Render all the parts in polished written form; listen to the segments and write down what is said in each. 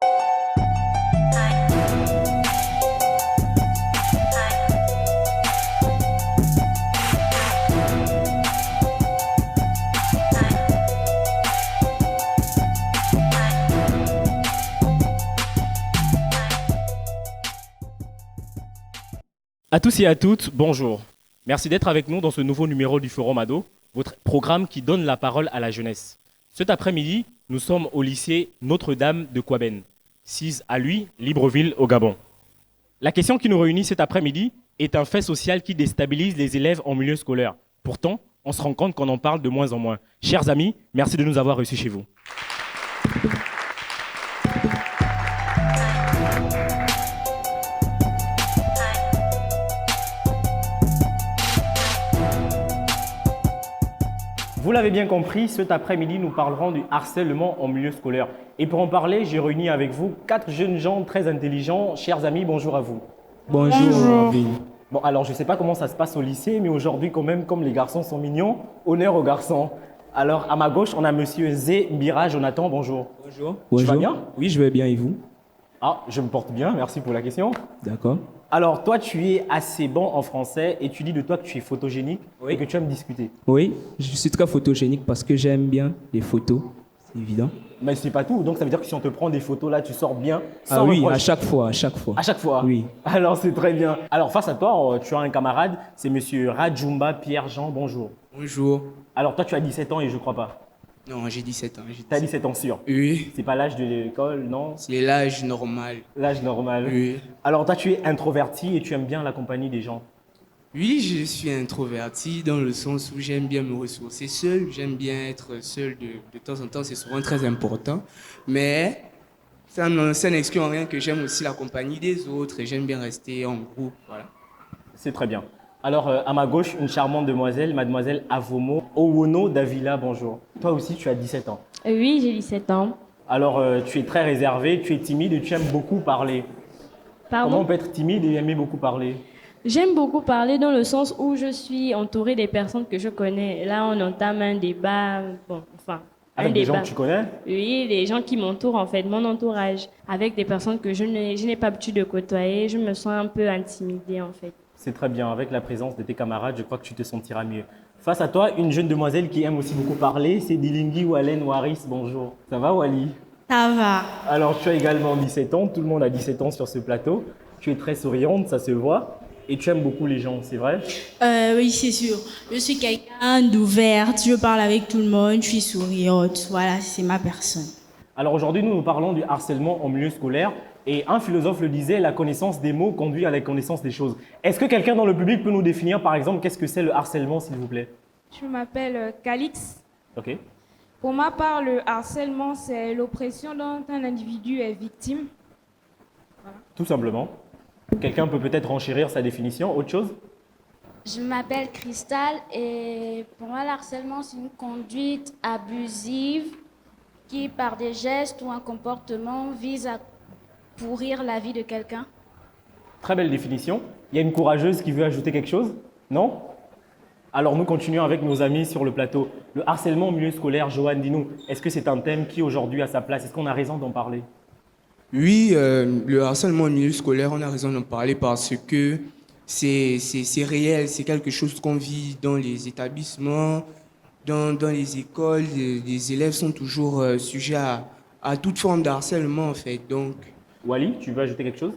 À tous et à toutes, bonjour. Merci d'être avec nous dans ce nouveau numéro du Forum Ado, votre programme qui donne la parole à la jeunesse. Cet après-midi, nous sommes au lycée Notre-Dame de Kouaben, 6 à lui, Libreville, au Gabon. La question qui nous réunit cet après-midi est un fait social qui déstabilise les élèves en milieu scolaire. Pourtant, on se rend compte qu'on en parle de moins en moins. Chers amis, merci de nous avoir reçus chez vous. Vous l'avez bien compris, cet après-midi, nous parlerons du harcèlement en milieu scolaire. Et pour en parler, j'ai réuni avec vous 4 jeunes gens très intelligents. Chers amis, bonjour à vous. Bonjour. Bon, alors je ne sais pas comment ça se passe au lycée, mais aujourd'hui, quand même, comme les garçons sont mignons, honneur aux garçons. Alors, à ma gauche, on a monsieur Zé Mbira Jonathan, bonjour. Bonjour. Tu vas bien? Oui, je vais bien et vous? Ah, je me porte bien, merci pour la question. D'accord. Alors, toi, tu es assez bon en français et tu dis de toi que tu es photogénique Oui. et que tu aimes discuter. Oui, je suis très photogénique parce que j'aime bien les photos, c'est évident. Mais c'est pas tout, donc ça veut dire que si on te prend des photos là, tu sors bien Ah sans oui, reproche. à chaque fois. À chaque fois? Oui. Alors, c'est très bien. Alors, face à toi, tu as un camarade, c'est monsieur Rajumba Pierre-Jean, bonjour. Bonjour. Alors, toi, tu as 17 ans et je crois pas. Non, j'ai 17 ans. Tu as 17 ans sûr. Oui, C'est pas l'âge de l'école, non? c'est l'âge normal. L'âge normal. Oui. Alors, toi, tu es introverti et tu aimes bien la compagnie des gens. Oui, je suis introverti dans le sens où j'aime bien me ressourcer seul. J'aime bien être seul de temps en temps, c'est souvent très important. Mais ça n'exclut en rien que j'aime aussi la compagnie des autres et j'aime bien rester en groupe. Voilà. C'est très bien. Alors, à ma gauche, une charmante demoiselle, mademoiselle Avomo Owono Davila, bonjour. Toi aussi, tu as 17 ans. Oui, j'ai 17 ans. Alors, tu es très réservé, tu es timide et tu aimes beaucoup parler. Comment on Pardon? peut être timide et aimer beaucoup parler? J'aime beaucoup parler dans le sens où je suis entourée des personnes que je connais. Là, on entame un débat, un Avec des gens débat. que tu connais? Oui, les gens qui m'entourent, en fait, mon entourage, avec des personnes que je n'ai pas l'habitude de côtoyer, je me sens un peu intimidée, en fait. C'est très bien. Avec la présence de tes camarades, je crois que tu te sentiras mieux. Face à toi, une jeune demoiselle qui aime aussi beaucoup parler, c'est Dilingui Walen Waris. Bonjour. Ça va, Wally? Ça va. Alors, tu as également 17 ans. Tout le monde a 17 ans sur ce plateau. Tu es très souriante, ça se voit. Et tu aimes beaucoup les gens, c'est vrai? Oui, c'est sûr. Je suis quelqu'un d'ouverte, je parle avec tout le monde, je suis souriante. Voilà, c'est ma personne. Alors aujourd'hui, nous parlons du harcèlement en milieu scolaire. Et un philosophe le disait, la connaissance des mots conduit à la connaissance des choses. Est-ce que quelqu'un dans le public peut nous définir, par exemple, qu'est-ce que c'est le harcèlement, s'il vous plaît? Je m'appelle Calix. Ok. Pour ma part, le harcèlement, c'est l'oppression dont un individu est victime. Tout simplement. Quelqu'un peut peut-être renchérir sa définition. Autre chose? Je m'appelle Cristal et pour moi, le harcèlement, c'est une conduite abusive qui, par des gestes ou un comportement, vise à pourrir la vie de quelqu'un. Très belle définition. Il y a une courageuse qui veut ajouter quelque chose? Non? Alors nous continuons avec nos amis sur le plateau. Le harcèlement au milieu scolaire, Johan, dis-nous, est-ce que c'est un thème qui aujourd'hui a sa place? Est-ce qu'on a raison d'en parler? Oui, le harcèlement au milieu scolaire, on a raison d'en parler parce que c'est réel, c'est quelque chose qu'on vit dans les établissements, dans les écoles. Les élèves sont toujours sujets à toute forme de harcèlement en fait. Donc, Wally, tu veux ajouter quelque chose?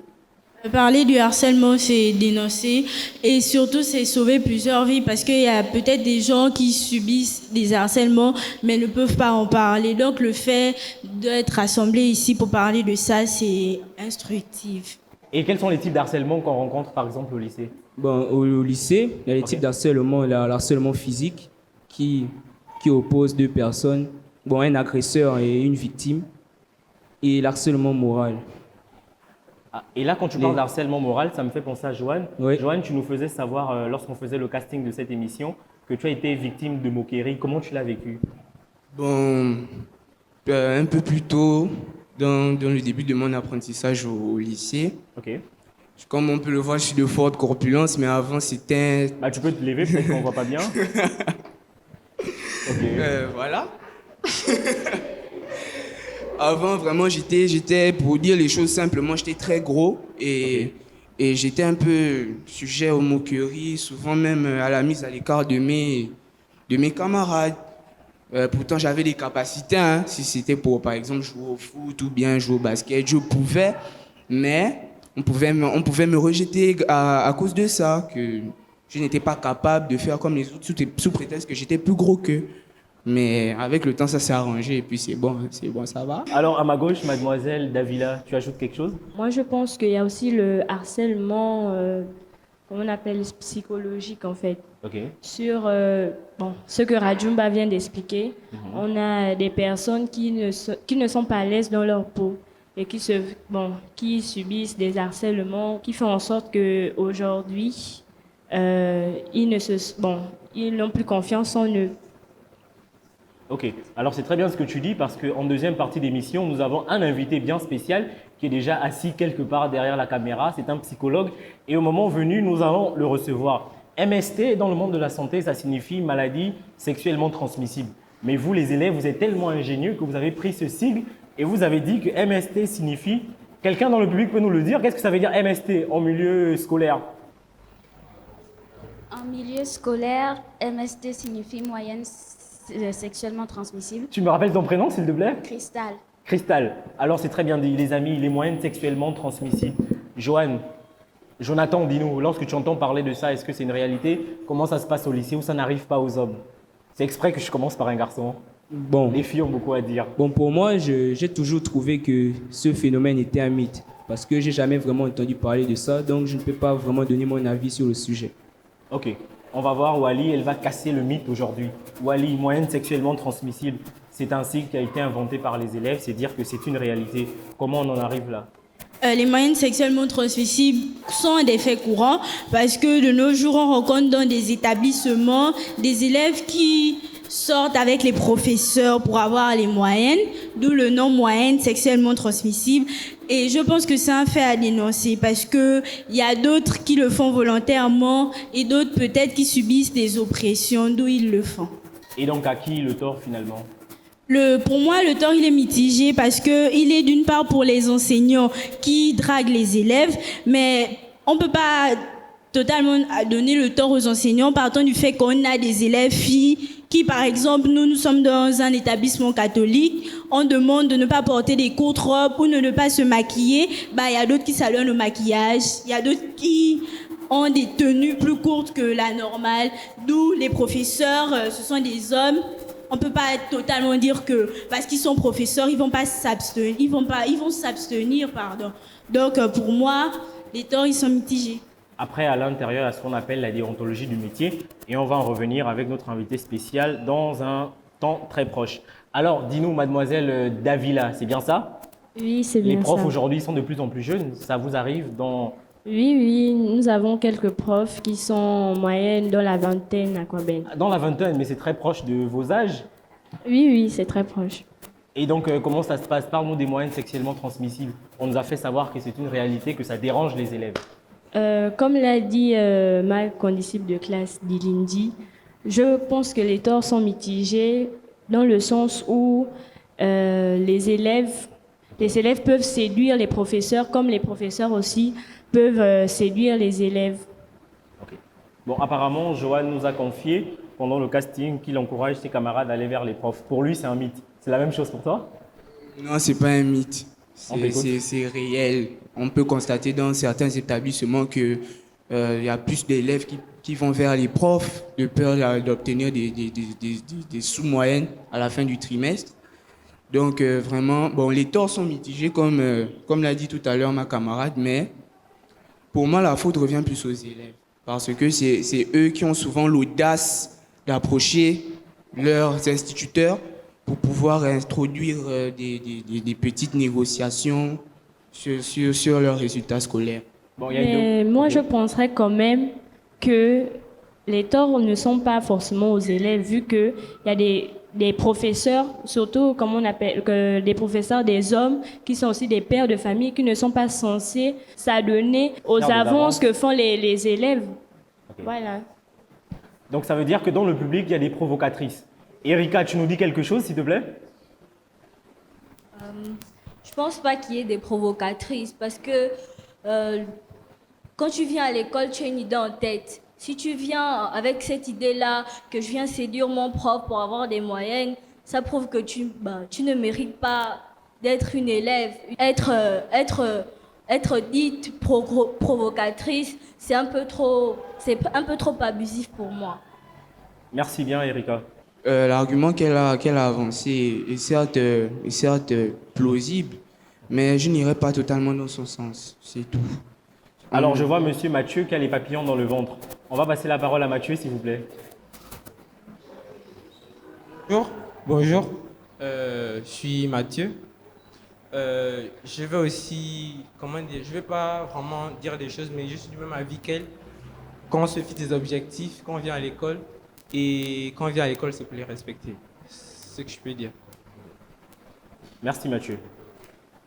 Parler du harcèlement, c'est dénoncer et surtout, c'est sauver plusieurs vies parce qu'il y a peut-être des gens qui subissent des harcèlements mais ne peuvent pas en parler. Donc, le fait d'être rassemblés ici pour parler de ça, c'est instructif. Et quels sont les types d'harcèlement qu'on rencontre par exemple au lycée? Bon, au lycée, il y a les types d'harcèlement. Il y a l'harcèlement physique qui oppose deux personnes, bon, un agresseur et une victime, et l'harcèlement moral. Ah, et là, quand tu parles d'harcèlement moral, ça me fait penser à Johan. Oui. Johan, tu nous faisais savoir, lorsqu'on faisait le casting de cette émission, que tu as été victime de moquerie. Comment tu l'as vécu? bon, un peu plus tôt, dans le début de mon apprentissage au lycée, Ok. comme on peut le voir, je suis de forte corpulence, mais avant c'était... Bah, tu peux te lever, peut-être qu'on ne voit pas bien. Ok. Voilà. Avant, vraiment, pour dire les choses simplement, j'étais très gros et j'étais un peu sujet aux moqueries, souvent même à la mise à l'écart de mes camarades. Pourtant, j'avais des capacités, hein, si c'était pour, par exemple, jouer au foot ou bien jouer au basket, je pouvais, mais on pouvait me rejeter à cause de ça, que je n'étais pas capable de faire comme les autres sous prétexte que j'étais plus gros qu'eux. Mais avec le temps, ça s'est arrangé et puis c'est bon, ça va. Alors, à ma gauche, mademoiselle Davila, tu ajoutes quelque chose? Moi, je pense qu'il y a aussi le harcèlement, comment on appelle, psychologique en fait. Ok. Sur ce que Rajumba vient d'expliquer, on a des personnes qui ne sont pas à l'aise dans leur peau et qui subissent des harcèlements qui font en sorte qu'aujourd'hui, ils n'ont plus confiance en eux. Ok, alors c'est très bien ce que tu dis parce qu'en deuxième partie d'émission, nous avons un invité bien spécial qui est déjà assis quelque part derrière la caméra. C'est un psychologue et au moment venu, nous allons le recevoir. MST, dans le monde de la santé, ça signifie maladie sexuellement transmissible. Mais vous, les élèves, vous êtes tellement ingénieux que vous avez pris ce sigle et vous avez dit que MST signifie… Quelqu'un dans le public peut nous le dire? Qu'est-ce que ça veut dire MST en milieu scolaire? En milieu scolaire, MST signifie moyenne sexuellement transmissible. Tu me rappelles ton prénom, s'il te plaît? Cristal. Cristal. Alors, c'est très bien dit, les amis, les moyennes sexuellement transmissibles. Jonathan, dis-nous, lorsque tu entends parler de ça, est-ce que c'est une réalité? Comment ça se passe au lycée ou ça n'arrive pas aux hommes? C'est exprès que je commence par un garçon. Bon, Les filles ont beaucoup à dire. bon pour moi, j'ai toujours trouvé que ce phénomène était un mythe. Parce que j'ai jamais vraiment entendu parler de ça, donc je ne peux pas vraiment donner mon avis sur le sujet. Ok, on va voir Wally, elle va casser le mythe aujourd'hui. Wally, moyenne sexuellement transmissible, c'est un sigle qui a été inventé par les élèves, c'est dire que c'est une réalité. Comment on en arrive là? Les moyennes sexuellement transmissibles sont des faits courants parce que de nos jours, on rencontre dans des établissements des élèves qui sortent avec les professeurs pour avoir les moyennes, d'où le nom moyenne sexuellement transmissible. Et je pense que c'est un fait à dénoncer parce que il y a d'autres qui le font volontairement et d'autres peut-être qui subissent des oppressions, d'où ils le font. Et donc à qui le tort finalement? Pour moi, le tort, il est mitigé parce que il est d'une part pour les enseignants qui draguent les élèves, mais on peut pas totalement donner le tort aux enseignants partant du fait qu'on a des élèves filles qui, par exemple, nous sommes dans un établissement catholique, on demande de ne pas porter des courtes robes ou de ne pas se maquiller. Il y a d'autres qui saluent le maquillage, il y a d'autres qui ont des tenues plus courtes que la normale, d'où les professeurs, ce sont des hommes. On peut pas totalement dire que parce qu'ils sont professeurs, ils vont s'abstenir, pardon. Donc pour moi, les torts ils sont mitigés. Après, à l'intérieur, il y a ce qu'on appelle la déontologie du métier et on va en revenir avec notre invité spécial dans un temps très proche. Alors, dis-nous, mademoiselle Davila, c'est bien ça? Oui, c'est bien ça. Les profs aujourd'hui sont de plus en plus jeunes, ça vous arrive dans… Oui, nous avons quelques profs qui sont en moyenne dans la vingtaine à Kouaben. Dans la vingtaine, mais c'est très proche de vos âges. Oui, c'est très proche. Et donc, comment ça se passe? Parle-nous des moyennes sexuellement transmissibles. On nous a fait savoir que c'est une réalité, que ça dérange les élèves. Comme l'a dit ma condisciple de classe, Dilindi, je pense que les torts sont mitigés dans le sens où les élèves peuvent séduire les professeurs, comme les professeurs aussi peuvent séduire les élèves. Okay. Bon, apparemment, Johan nous a confié pendant le casting qu'il encourage ses camarades à aller vers les profs. Pour lui, c'est un mythe. C'est la même chose pour toi? Non, c'est pas un mythe. C'est réel. On peut constater dans certains établissements que y a plus d'élèves qui vont vers les profs de peur d'obtenir des sous-moyennes à la fin du trimestre. Donc vraiment, bon, les torts sont mitigés comme l'a dit tout à l'heure ma camarade, mais pour moi la faute revient plus aux élèves parce que c'est eux qui ont souvent l'audace d'approcher leurs instituteurs pour pouvoir introduire des petites négociations sur leurs résultats scolaires. Bon, mais moi, je penserais quand même que les torts ne sont pas forcément aux élèves, vu qu'il y a des professeurs, surtout comme on appelle, des professeurs des hommes, qui sont aussi des pères de famille, qui ne sont pas censés s'adonner aux avances que font les élèves. Okay. Voilà. Donc ça veut dire que dans le public, il y a des provocatrices. Erika, tu nous dis quelque chose, s'il te plaît? Je pense pas qu'il y ait des provocatrices parce que quand tu viens à l'école, tu as une idée en tête. Si tu viens avec cette idée-là, que je viens séduire mon prof pour avoir des moyennes, ça prouve que tu ne mérites pas d'être une élève. Être dite provocatrice, c'est un peu trop abusif pour moi. Merci bien, Erika. L'argument qu'elle a avancé est certes plausible, mais je n'irai pas totalement dans son sens, c'est tout. Alors, je vois monsieur Mathieu qui a les papillons dans le ventre. On va passer la parole à Mathieu, s'il vous plaît. Bonjour. Je suis Mathieu. Je vais aussi, je vais pas vraiment dire des choses, mais je suis du même avis qu'elle. Quand on se fixe des objectifs, quand on vient à l'école, et quand on vient à l'école, c'est pour les respecter. C'est ce que je peux dire. Merci Mathieu.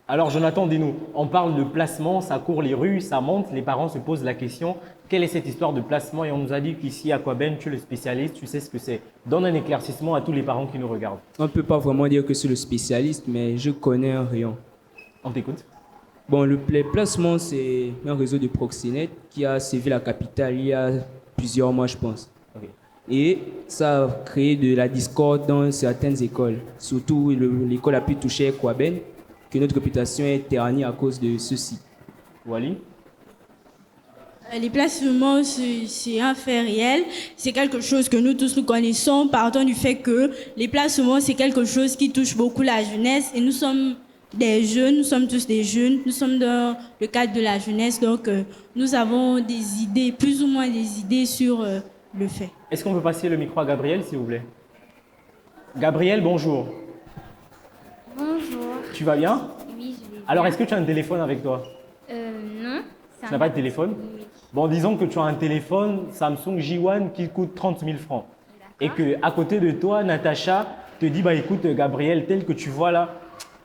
Alors Jonathan, dis-nous, on parle de placement, ça court les rues, ça monte, les parents se posent la question, quelle est cette histoire de placement? Et on nous a dit qu'ici à Quaben, tu es le spécialiste, tu sais ce que c'est. Donne un éclaircissement à tous les parents qui nous regardent. On ne peut pas vraiment dire que c'est le spécialiste, mais je connais un rayon. On t'écoute. Bon, les placements, c'est un réseau de proxénètes qui a sévi la capitale il y a plusieurs mois, je pense. Okay. Et ça a créé de la discorde dans certaines écoles, surtout l'école la plus touchée est Quaben, que notre réputation est ternie à cause de ceci. Wally? Les placements, c'est un fait réel. C'est quelque chose que nous tous nous connaissons, partant du fait que les placements, c'est quelque chose qui touche beaucoup la jeunesse. Et nous sommes des jeunes, nous sommes tous des jeunes, nous sommes dans le cadre de la jeunesse. Donc, nous avons des idées, plus ou moins des idées sur le fait. Est-ce qu'on peut passer le micro à Gabriel, s'il vous plaît? Gabriel, bonjour. Bonjour. Tu vas bien? Oui, je vais bien. Alors, est-ce que tu as un téléphone avec toi? Non. Tu n'as pas de téléphone? Oui. Bon, disons que tu as un téléphone Samsung J1 qui coûte 30 000 francs. Et qu'à côté de toi, Natacha te dit, bah écoute, Gabriel, tel que tu vois là,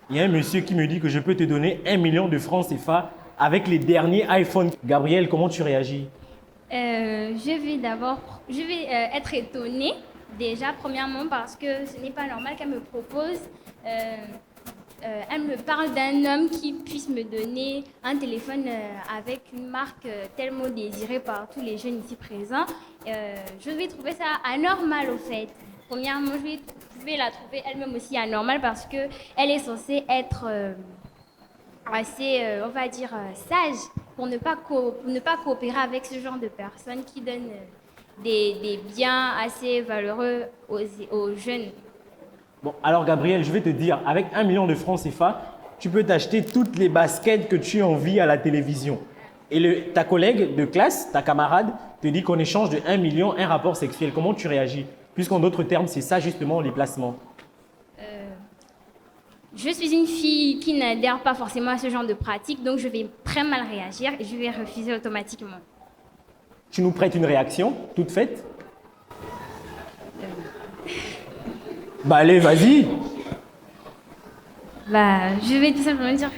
il y a un monsieur qui me dit que je peux te donner 1 million de francs CFA avec les derniers iPhones. Gabriel, comment tu réagis? Je vais être étonnée, déjà, premièrement, parce que ce n'est pas normal qu'elle me propose. Elle me parle d'un homme qui puisse me donner un téléphone avec une marque tellement désirée par tous les jeunes ici présents. Je vais trouver ça anormal, au fait. Premièrement, je vais la trouver elle-même aussi anormale parce qu'elle est censée être assez, on va dire, sage pour ne pas coopérer avec ce genre de personnes qui donnent des biens assez valeureux aux jeunes. Bon, alors Gabriel, je vais te dire, avec 1 million de francs CFA, tu peux t'acheter toutes les baskets que tu as envie à la télévision. Et ta collègue de classe, ta camarade, te dit qu'en échange de 1 million, un rapport sexuel. Comment tu réagis? Puisqu'en d'autres termes, c'est ça justement les placements. Je suis une fille qui n'adhère pas forcément à ce genre de pratique, donc je vais très mal réagir et je vais refuser automatiquement. Tu nous prêtes une réaction toute faite? Bah allez, vas-y. Je vais tout simplement dire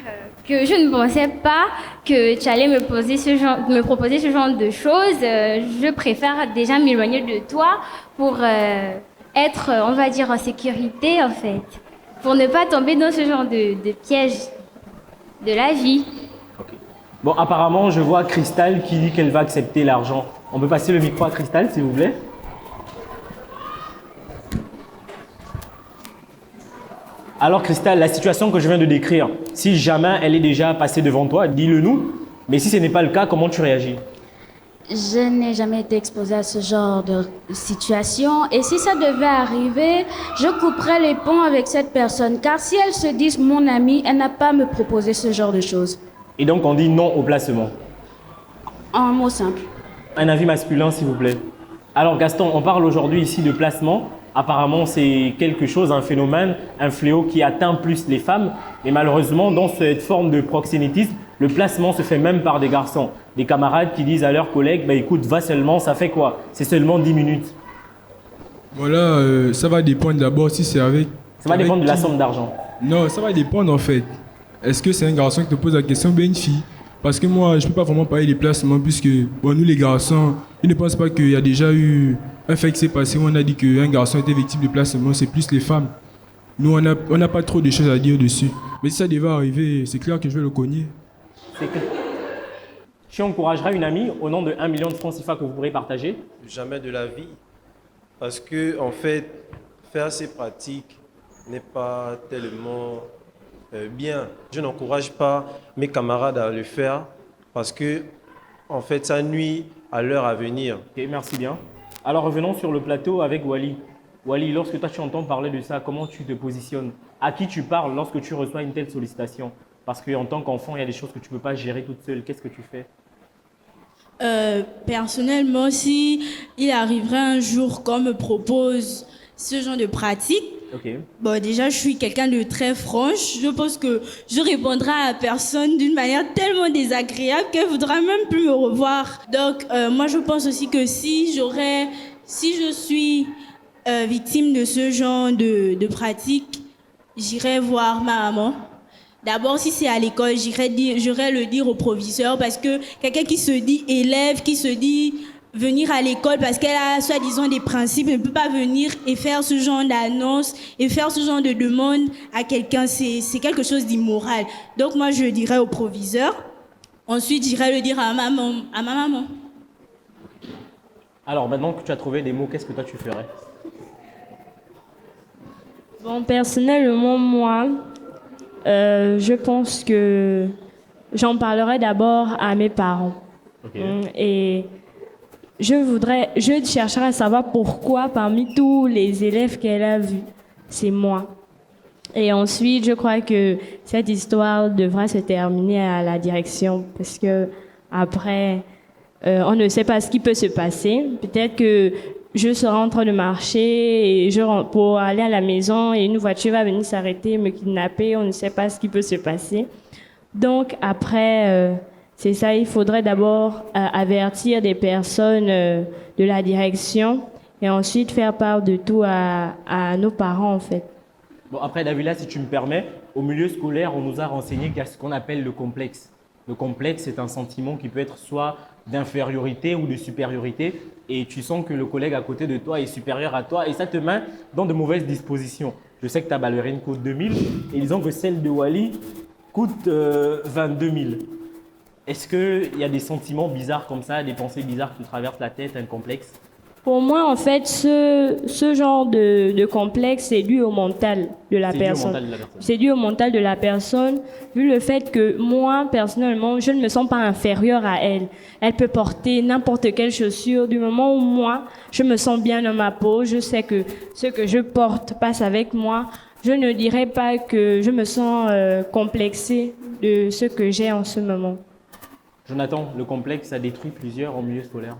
que je ne pensais pas que tu allais me proposer ce genre de choses. Je préfère déjà m'éloigner de toi pour être, on va dire, en sécurité, en fait. Pour ne pas tomber dans ce genre de piège de la vie. Okay. Bon, apparemment, je vois Cristal qui dit qu'elle va accepter l'argent. On peut passer le micro à Cristal, s'il vous plaît? Alors Cristal, la situation que je viens de décrire, si jamais elle est déjà passée devant toi, dis-le nous. Mais si ce n'est pas le cas, comment tu réagis? Je n'ai jamais été exposée à ce genre de situation. Et si ça devait arriver, je couperais les ponts avec cette personne. Car si elle se dit mon amie, elle n'a pas à me proposer ce genre de choses. Et donc on dit non au placement? En mot simple. Un avis masculin, s'il vous plaît. Alors Gaston, on parle aujourd'hui ici de placement. Apparemment, c'est quelque chose, un phénomène, un fléau qui atteint plus les femmes. Et malheureusement, dans cette forme de proxénétisme, le placement se fait même par des garçons. Des camarades qui disent à leurs collègues, bah, écoute, va seulement, ça fait quoi? C'est seulement 10 minutes. Voilà, ça va dépendre d'abord si c'est avec... Ça va dépendre de la somme d'argent. Non, ça va dépendre en fait. Est-ce que c'est un garçon qui te pose la question ou bien une fille? Parce que moi, je ne peux pas vraiment parler des placements puisque, bon, nous les garçons, ils ne pensent pas qu'il y a déjà eu un fait qui s'est passé où on a dit qu'un garçon était victime de placement, c'est plus les femmes. nous, on n'a pas trop de choses à dire dessus. Mais si ça devait arriver, c'est clair que je vais le cogner. C'est que tu encourageras une amie au nom de 1 million de francs CFA que vous pourrez partager? Jamais de la vie. Parce que, en fait, faire ces pratiques n'est pas tellement bien. Je n'encourage pas mes camarades à le faire parce que, en fait, ça nuit à leur avenir. Ok, merci bien. Alors revenons sur le plateau avec Wally. Wally, lorsque toi tu entends parler de ça, comment tu te positionnes? À qui tu parles lorsque tu reçois une telle sollicitation? Parce qu'en tant qu'enfant, il y a des choses que tu ne peux pas gérer toute seule. Qu'est-ce que tu fais? Personnellement, si il arriverait un jour qu'on me propose ce genre de pratique, Okay. Bon, déjà, je suis quelqu'un de très franche. Je pense que je répondrai à la personne d'une manière tellement désagréable qu'elle ne voudra même plus me revoir. Donc, moi, je pense aussi que si je suis victime de ce genre de pratique, j'irai voir ma maman. D'abord, si c'est à l'école, j'irai le dire au proviseur parce que quelqu'un qui se dit élève, qui se dit venir à l'école parce qu'elle a soi-disant des principes, ne peut pas venir et faire ce genre d'annonce et faire ce genre de demande à quelqu'un. C'est quelque chose d'immoral. Donc moi, je dirais au proviseur. Ensuite, j'irai le dire à ma maman. Alors maintenant que tu as trouvé des mots, qu'est-ce que toi tu ferais? Bon, personnellement, moi, je pense que j'en parlerai d'abord à mes parents. Okay. Et je chercherai à savoir pourquoi parmi tous les élèves qu'elle a vus, c'est moi. Et ensuite, je crois que cette histoire devra se terminer à la direction parce que après, on ne sait pas ce qui peut se passer. Peut-être que je serai en train de marcher et pour aller à la maison et une voiture va venir s'arrêter, me kidnapper. On ne sait pas ce qui peut se passer. Donc après, c'est ça, il faudrait d'abord avertir des personnes de la direction et ensuite faire part de tout à nos parents en fait. Bon, après Davila, si tu me permets, au milieu scolaire, on nous a renseigné qu'il y a ce qu'on appelle le complexe. Le complexe, c'est un sentiment qui peut être soit d'infériorité ou de supériorité et tu sens que le collègue à côté de toi est supérieur à toi et ça te met dans de mauvaises dispositions. Je sais que ta ballerine coûte 2000 et disons que celle de Wally coûte 22 000. Est-ce qu'il y a des sentiments bizarres comme ça, des pensées bizarres qui te traversent la tête, un complexe? Pour moi, en fait, ce genre de complexe, c'est dû au mental de la personne. C'est dû au mental de la personne, vu le fait que moi, personnellement, je ne me sens pas inférieure à elle. Elle peut porter n'importe quelle chaussure. Du moment où moi, je me sens bien dans ma peau, je sais que ce que je porte passe avec moi. Je ne dirais pas que je me sens complexée de ce que j'ai en ce moment. Jonathan, le complexe a détruit plusieurs en milieu scolaire.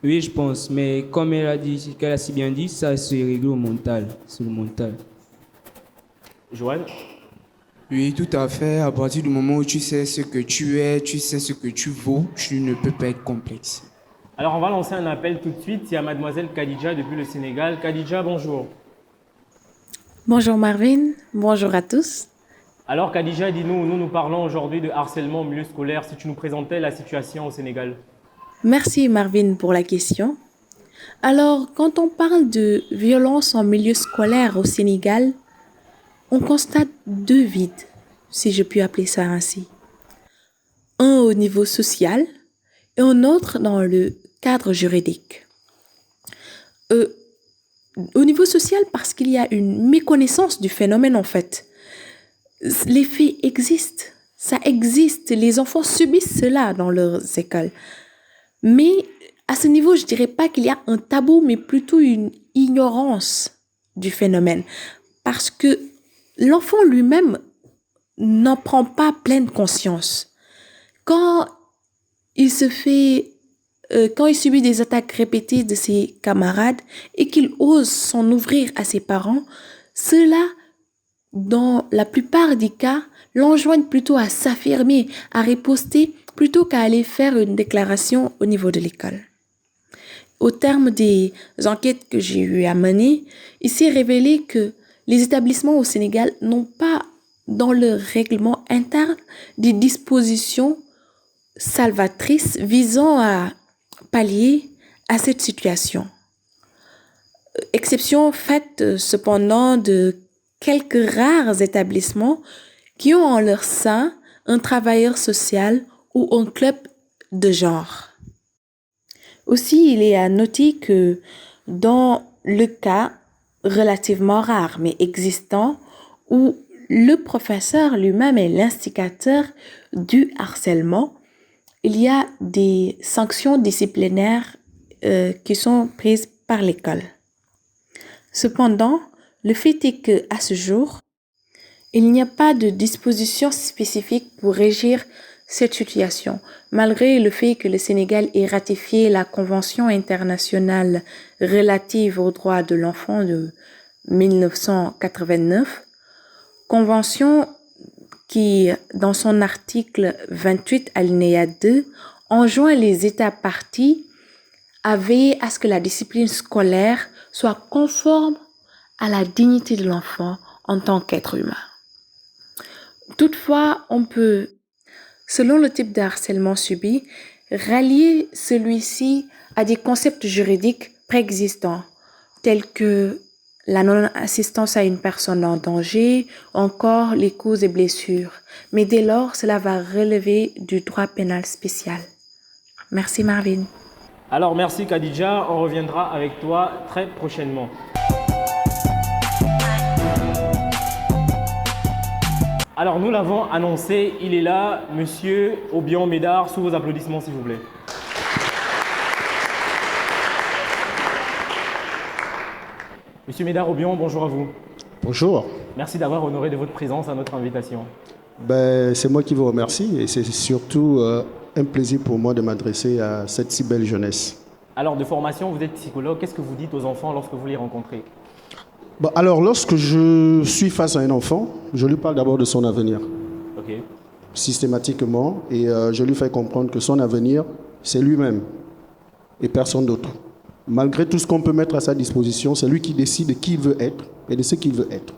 Oui, je pense, mais comme qu'elle a si bien dit, ça se règle au mental. C'est le mental. Joanne? Oui, tout à fait. À partir du moment où tu sais ce que tu es, tu sais ce que tu vaux, tu ne peux pas être complexe. Alors, on va lancer un appel tout de suite. Il y a mademoiselle Khadija depuis le Sénégal. Khadija, bonjour. Bonjour Marvin, bonjour à tous. Alors Khadija, dis-nous, nous parlons aujourd'hui de harcèlement au milieu scolaire. Si tu nous présentais la situation au Sénégal. Merci Marvin pour la question. Alors, quand on parle de violence en milieu scolaire au Sénégal, on constate deux vides, si je puis appeler ça ainsi. Un au niveau social et un autre dans le cadre juridique. Au niveau social, parce qu'il y a une méconnaissance du phénomène en fait. Les faits existent, ça existe, les enfants subissent cela dans leurs écoles. Mais à ce niveau, je dirais pas qu'il y a un tabou, mais plutôt une ignorance du phénomène. Parce que l'enfant lui-même n'en prend pas pleine conscience. Quand il subit des attaques répétées de ses camarades et qu'il ose s'en ouvrir à ses parents, cela, dans la plupart des cas, l'enjoignent plutôt à s'affirmer, à riposter, plutôt qu'à aller faire une déclaration au niveau de l'école. Au terme des enquêtes que j'ai eu à mener, il s'est révélé que les établissements au Sénégal n'ont pas dans leur règlement interne des dispositions salvatrices visant à pallier à cette situation. Exception faite cependant de quelques rares établissements qui ont en leur sein un travailleur social ou un club de genre. Aussi, il est à noter que dans le cas relativement rare mais existant où le professeur lui-même est l'instigateur du harcèlement, il y a des sanctions disciplinaires qui sont prises par l'école. Cependant, le fait est qu'à ce jour, il n'y a pas de disposition spécifique pour régir cette situation, malgré le fait que le Sénégal ait ratifié la Convention internationale relative aux droits de l'enfant de 1989, convention qui, dans son article 28 alinéa 2, enjoint les États parties à veiller à ce que la discipline scolaire soit conforme à la dignité de l'enfant en tant qu'être humain. Toutefois, on peut, selon le type de harcèlement subi, rallier celui-ci à des concepts juridiques préexistants, tels que la non-assistance à une personne en danger, ou encore les causes et blessures. Mais dès lors, cela va relever du droit pénal spécial. Merci Marvin. Alors merci Khadija, on reviendra avec toi très prochainement. Alors nous l'avons annoncé, il est là, Monsieur Obion Médard, sous vos applaudissements s'il vous plaît. Monsieur Médard Obion, bonjour à vous. Bonjour. Merci d'avoir honoré de votre présence à notre invitation. C'est moi qui vous remercie et c'est surtout un plaisir pour moi de m'adresser à cette si belle jeunesse. Alors de formation, vous êtes psychologue, qu'est-ce que vous dites aux enfants lorsque vous les rencontrez? Alors lorsque je suis face à un enfant, je lui parle d'abord de son avenir. Ok. Systématiquement, et je lui fais comprendre que son avenir, c'est lui-même et personne d'autre. Malgré tout ce qu'on peut mettre à sa disposition, c'est lui qui décide de qui il veut être et de ce qu'il veut être.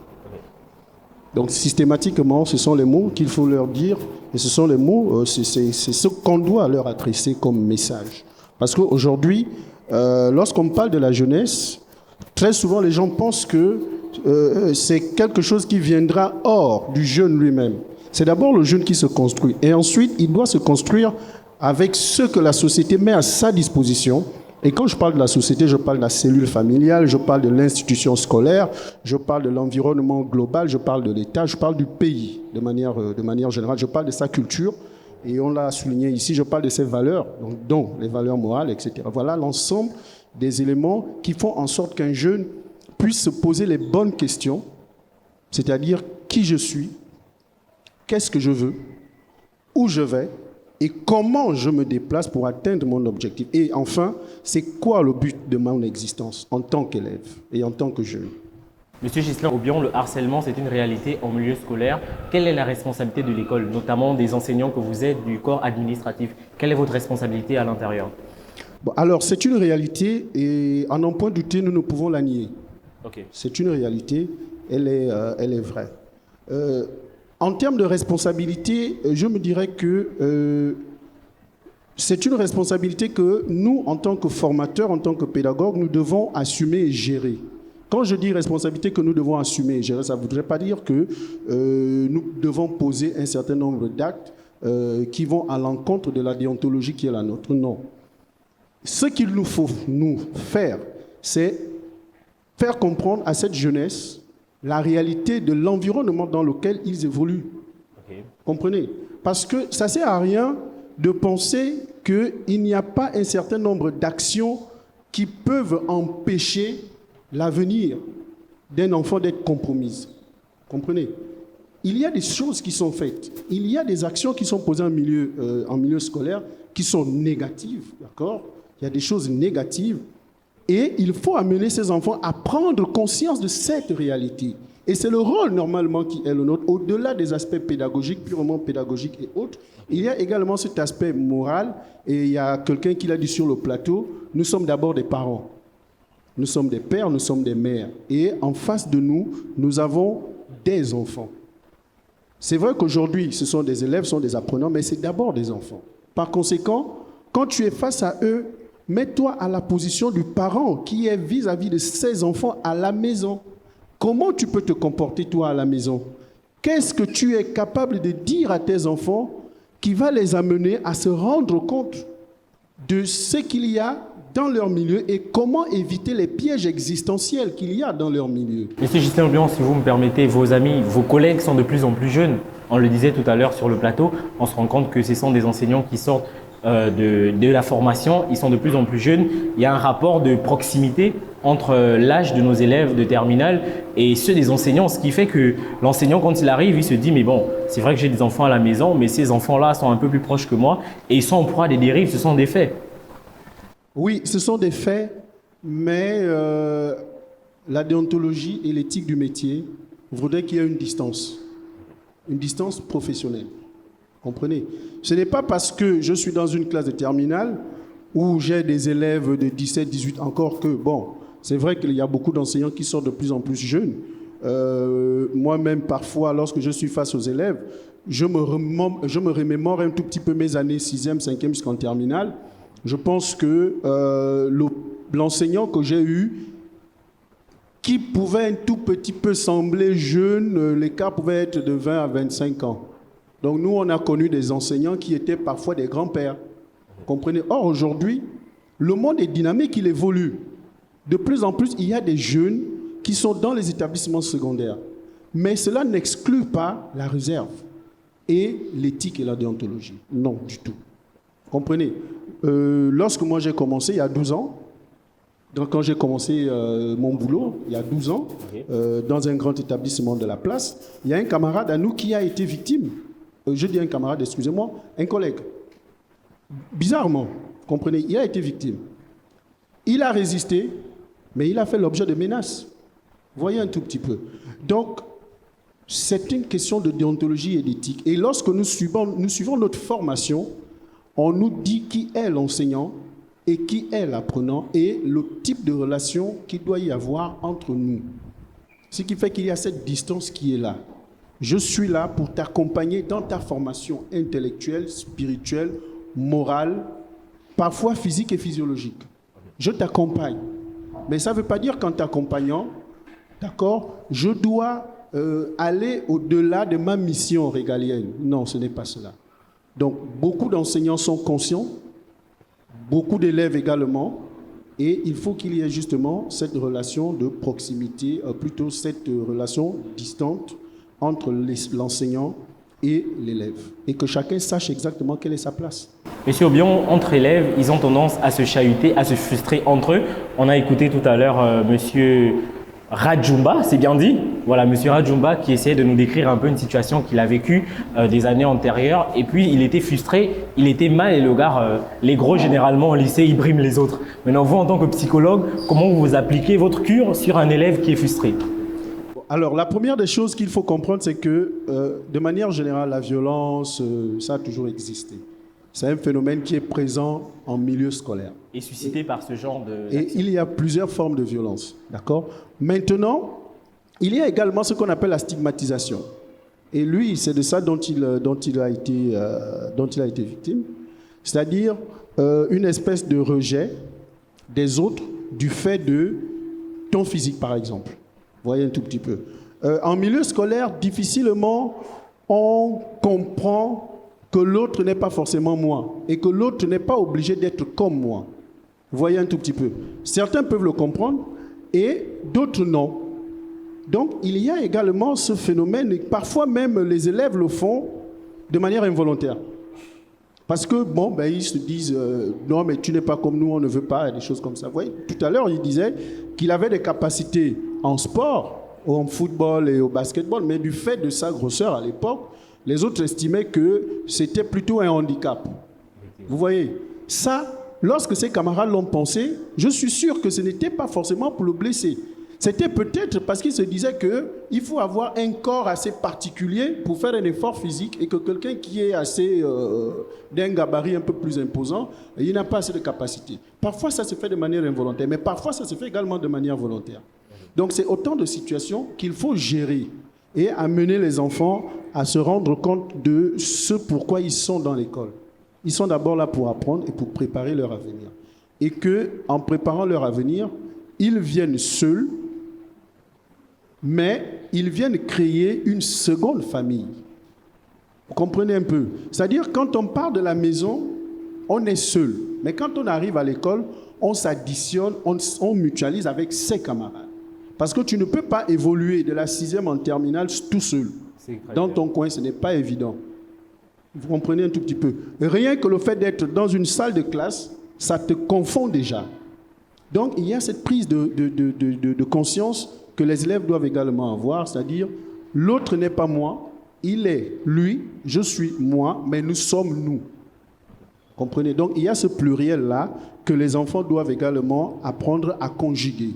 Donc systématiquement, ce sont les mots qu'il faut leur dire et ce sont les mots, c'est ce qu'on doit leur adresser comme message. Parce qu'aujourd'hui, lorsqu'on parle de la jeunesse, très souvent les gens pensent que c'est quelque chose qui viendra hors du jeune lui-même. C'est d'abord le jeune qui se construit et ensuite il doit se construire avec ce que la société met à sa disposition. Et quand je parle de la société, je parle de la cellule familiale, je parle de l'institution scolaire, je parle de l'environnement global, je parle de l'État, je parle du pays de manière générale, je parle de sa culture, et on l'a souligné ici, je parle de ses valeurs, dont les valeurs morales, etc. Voilà l'ensemble des éléments qui font en sorte qu'un jeune puisse se poser les bonnes questions, c'est-à-dire qui je suis, qu'est-ce que je veux, où je vais, et comment je me déplace pour atteindre mon objectif. Et enfin, c'est quoi le but de mon existence en tant qu'élève et en tant que jeune. Monsieur Ghislain Obion, le harcèlement, c'est une réalité en milieu scolaire. Quelle est la responsabilité de l'école, notamment des enseignants que vous êtes, du corps administratif? Quelle est votre responsabilité à l'intérieur? Alors, c'est une réalité et en n'en point douter, nous ne pouvons la nier. Okay. C'est une réalité, elle est vraie. En termes de responsabilité, je me dirais que c'est une responsabilité que nous, en tant que formateurs, en tant que pédagogues, nous devons assumer et gérer. Quand je dis responsabilité que nous devons assumer et gérer, ça ne voudrait pas dire que nous devons poser un certain nombre d'actes qui vont à l'encontre de la déontologie qui est la nôtre. Non. Ce qu'il nous faut nous faire, c'est faire comprendre à cette jeunesse la réalité de l'environnement dans lequel ils évoluent. Okay. Comprenez? Parce que ça ne sert à rien de penser qu'il n'y a pas un certain nombre d'actions qui peuvent empêcher l'avenir d'un enfant d'être compromise. Comprenez? Il y a des choses qui sont faites. Il y a des actions qui sont posées en milieu scolaire qui sont négatives. D'accord? Il y a des choses négatives. Et il faut amener ces enfants à prendre conscience de cette réalité. Et c'est le rôle normalement qui est le nôtre. Au-delà des aspects pédagogiques, purement pédagogiques et autres, il y a également cet aspect moral. Et il y a quelqu'un qui l'a dit sur le plateau, nous sommes d'abord des parents. Nous sommes des pères, nous sommes des mères. Et en face de nous, nous avons des enfants. C'est vrai qu'aujourd'hui, ce sont des élèves, ce sont des apprenants, mais c'est d'abord des enfants. Par conséquent, quand tu es face à eux, mets-toi à la position du parent qui est vis-à-vis de ses enfants à la maison. comment tu peux te comporter toi à la maison? Qu'est-ce que tu es capable de dire à tes enfants qui va les amener à se rendre compte de ce qu'il y a dans leur milieu et comment éviter les pièges existentiels qu'il y a dans leur milieu? Monsieur Justin Obion, si vous me permettez, vos amis, vos collègues sont de plus en plus jeunes. On le disait tout à l'heure sur le plateau, on se rend compte que ce sont des enseignants qui sortent de la formation, ils sont de plus en plus jeunes. Il y a un rapport de proximité entre l'âge de nos élèves de terminale et ceux des enseignants, ce qui fait que l'enseignant, quand il arrive, il se dit « mais bon, c'est vrai que j'ai des enfants à la maison, mais ces enfants-là sont un peu plus proches que moi et ils sont en proie à des dérives, ce sont des faits. » Oui, ce sont des faits, mais la déontologie et l'éthique du métier voudraient qu'il y ait une distance professionnelle. Comprenez? Ce n'est pas parce que je suis dans une classe de terminale où j'ai des élèves de 17, 18, encore que, bon, c'est vrai qu'il y a beaucoup d'enseignants qui sortent de plus en plus jeunes. Moi-même, parfois, lorsque je suis face aux élèves, je me remémore un tout petit peu mes années 6e, 5e jusqu'en terminale. Je pense que l'enseignant que j'ai eu, qui pouvait un tout petit peu sembler jeune, l'écart pouvait être de 20 à 25 ans. Donc nous, on a connu des enseignants qui étaient parfois des grands-pères. Comprenez? Or, aujourd'hui, le monde est dynamique, il évolue. De plus en plus, il y a des jeunes qui sont dans les établissements secondaires. Mais cela n'exclut pas la réserve et l'éthique et la déontologie. Non, du tout. Comprenez? Lorsque moi j'ai commencé, il y a 12 ans, donc quand j'ai commencé mon boulot, il y a 12 ans, dans un grand établissement de la place, il y a un camarade à nous qui a été victime. Je dis un camarade, excusez-moi, un collègue. Bizarrement, comprenez, il a été victime. Il a résisté, mais il a fait l'objet de menaces. Voyez un tout petit peu. Donc, c'est une question de déontologie et d'éthique. Et lorsque nous suivons notre formation, on nous dit qui est l'enseignant et qui est l'apprenant et le type de relation qu'il doit y avoir entre nous. Ce qui fait qu'il y a cette distance qui est là. Je suis là pour t'accompagner dans ta formation intellectuelle, spirituelle, morale, parfois physique et physiologique. Je t'accompagne. Mais ça ne veut pas dire qu'en t'accompagnant, d'accord, je dois aller au-delà de ma mission régalienne. Non, ce n'est pas cela. Donc, beaucoup d'enseignants sont conscients, beaucoup d'élèves également, et il faut qu'il y ait justement cette relation de proximité, plutôt cette relation distante entre l'enseignant et l'élève, et que chacun sache exactement quelle est sa place. Monsieur Obion, entre élèves, ils ont tendance à se chahuter, à se frustrer entre eux. On a écouté tout à l'heure Monsieur Rajumba, c'est bien dit? Voilà, Monsieur Rajumba qui essayait de nous décrire un peu une situation qu'il a vécue des années antérieures. Et puis, il était frustré, il était mal et le gars, les gros, généralement, au lycée, ils briment les autres. Maintenant, vous, en tant que psychologue, comment vous appliquez votre cure sur un élève qui est frustré? Alors, la première des choses qu'il faut comprendre, c'est que, de manière générale, la violence, ça a toujours existé. C'est un phénomène qui est présent en milieu scolaire. Et suscité par ce genre de... Et il y a plusieurs formes de violence, d'accord? Maintenant, il y a également ce qu'on appelle la stigmatisation. Et lui, c'est de ça dont il a été victime. C'est-à-dire une espèce de rejet des autres du fait de ton physique, par exemple. Vous voyez un tout petit peu. En milieu scolaire, difficilement, on comprend que l'autre n'est pas forcément moi et que l'autre n'est pas obligé d'être comme moi. Vous voyez un tout petit peu. Certains peuvent le comprendre et d'autres non. Donc, il y a également ce phénomène et parfois même les élèves le font de manière involontaire. Parce que, bon, ben, ils se disent non, mais tu n'es pas comme nous, on ne veut pas, des choses comme ça. Vous voyez, tout à l'heure, il disait qu'il avait des capacités en sport, en football et au basketball, mais du fait de sa grosseur à l'époque, les autres estimaient que c'était plutôt un handicap. Vous voyez, ça, lorsque ses camarades l'ont pensé, je suis sûr que ce n'était pas forcément pour le blesser. C'était peut-être parce qu'il se disait qu'il faut avoir un corps assez particulier pour faire un effort physique et que quelqu'un qui est assez d'un gabarit un peu plus imposant, il n'a pas assez de capacité. Parfois, ça se fait de manière involontaire, mais parfois, ça se fait également de manière volontaire. Donc, c'est autant de situations qu'il faut gérer et amener les enfants à se rendre compte de ce pourquoi ils sont dans l'école. Ils sont d'abord là pour apprendre et pour préparer leur avenir. Et qu'en préparant leur avenir, ils viennent seuls, mais ils viennent créer une seconde famille. Vous comprenez un peu? C'est-à-dire, quand on part de la maison, on est seul. Mais quand on arrive à l'école, on s'additionne, on mutualise avec ses camarades. Parce que tu ne peux pas évoluer de la 6e en terminale tout seul. Dans ton coin, ce n'est pas évident. Vous comprenez un tout petit peu? Rien que le fait d'être dans une salle de classe, ça te confond déjà. Donc, il y a cette prise de conscience que les élèves doivent également avoir, c'est-à-dire, l'autre n'est pas moi, il est lui, je suis moi, mais nous sommes nous. Comprenez? Donc, il y a ce pluriel-là que les enfants doivent également apprendre à conjuguer.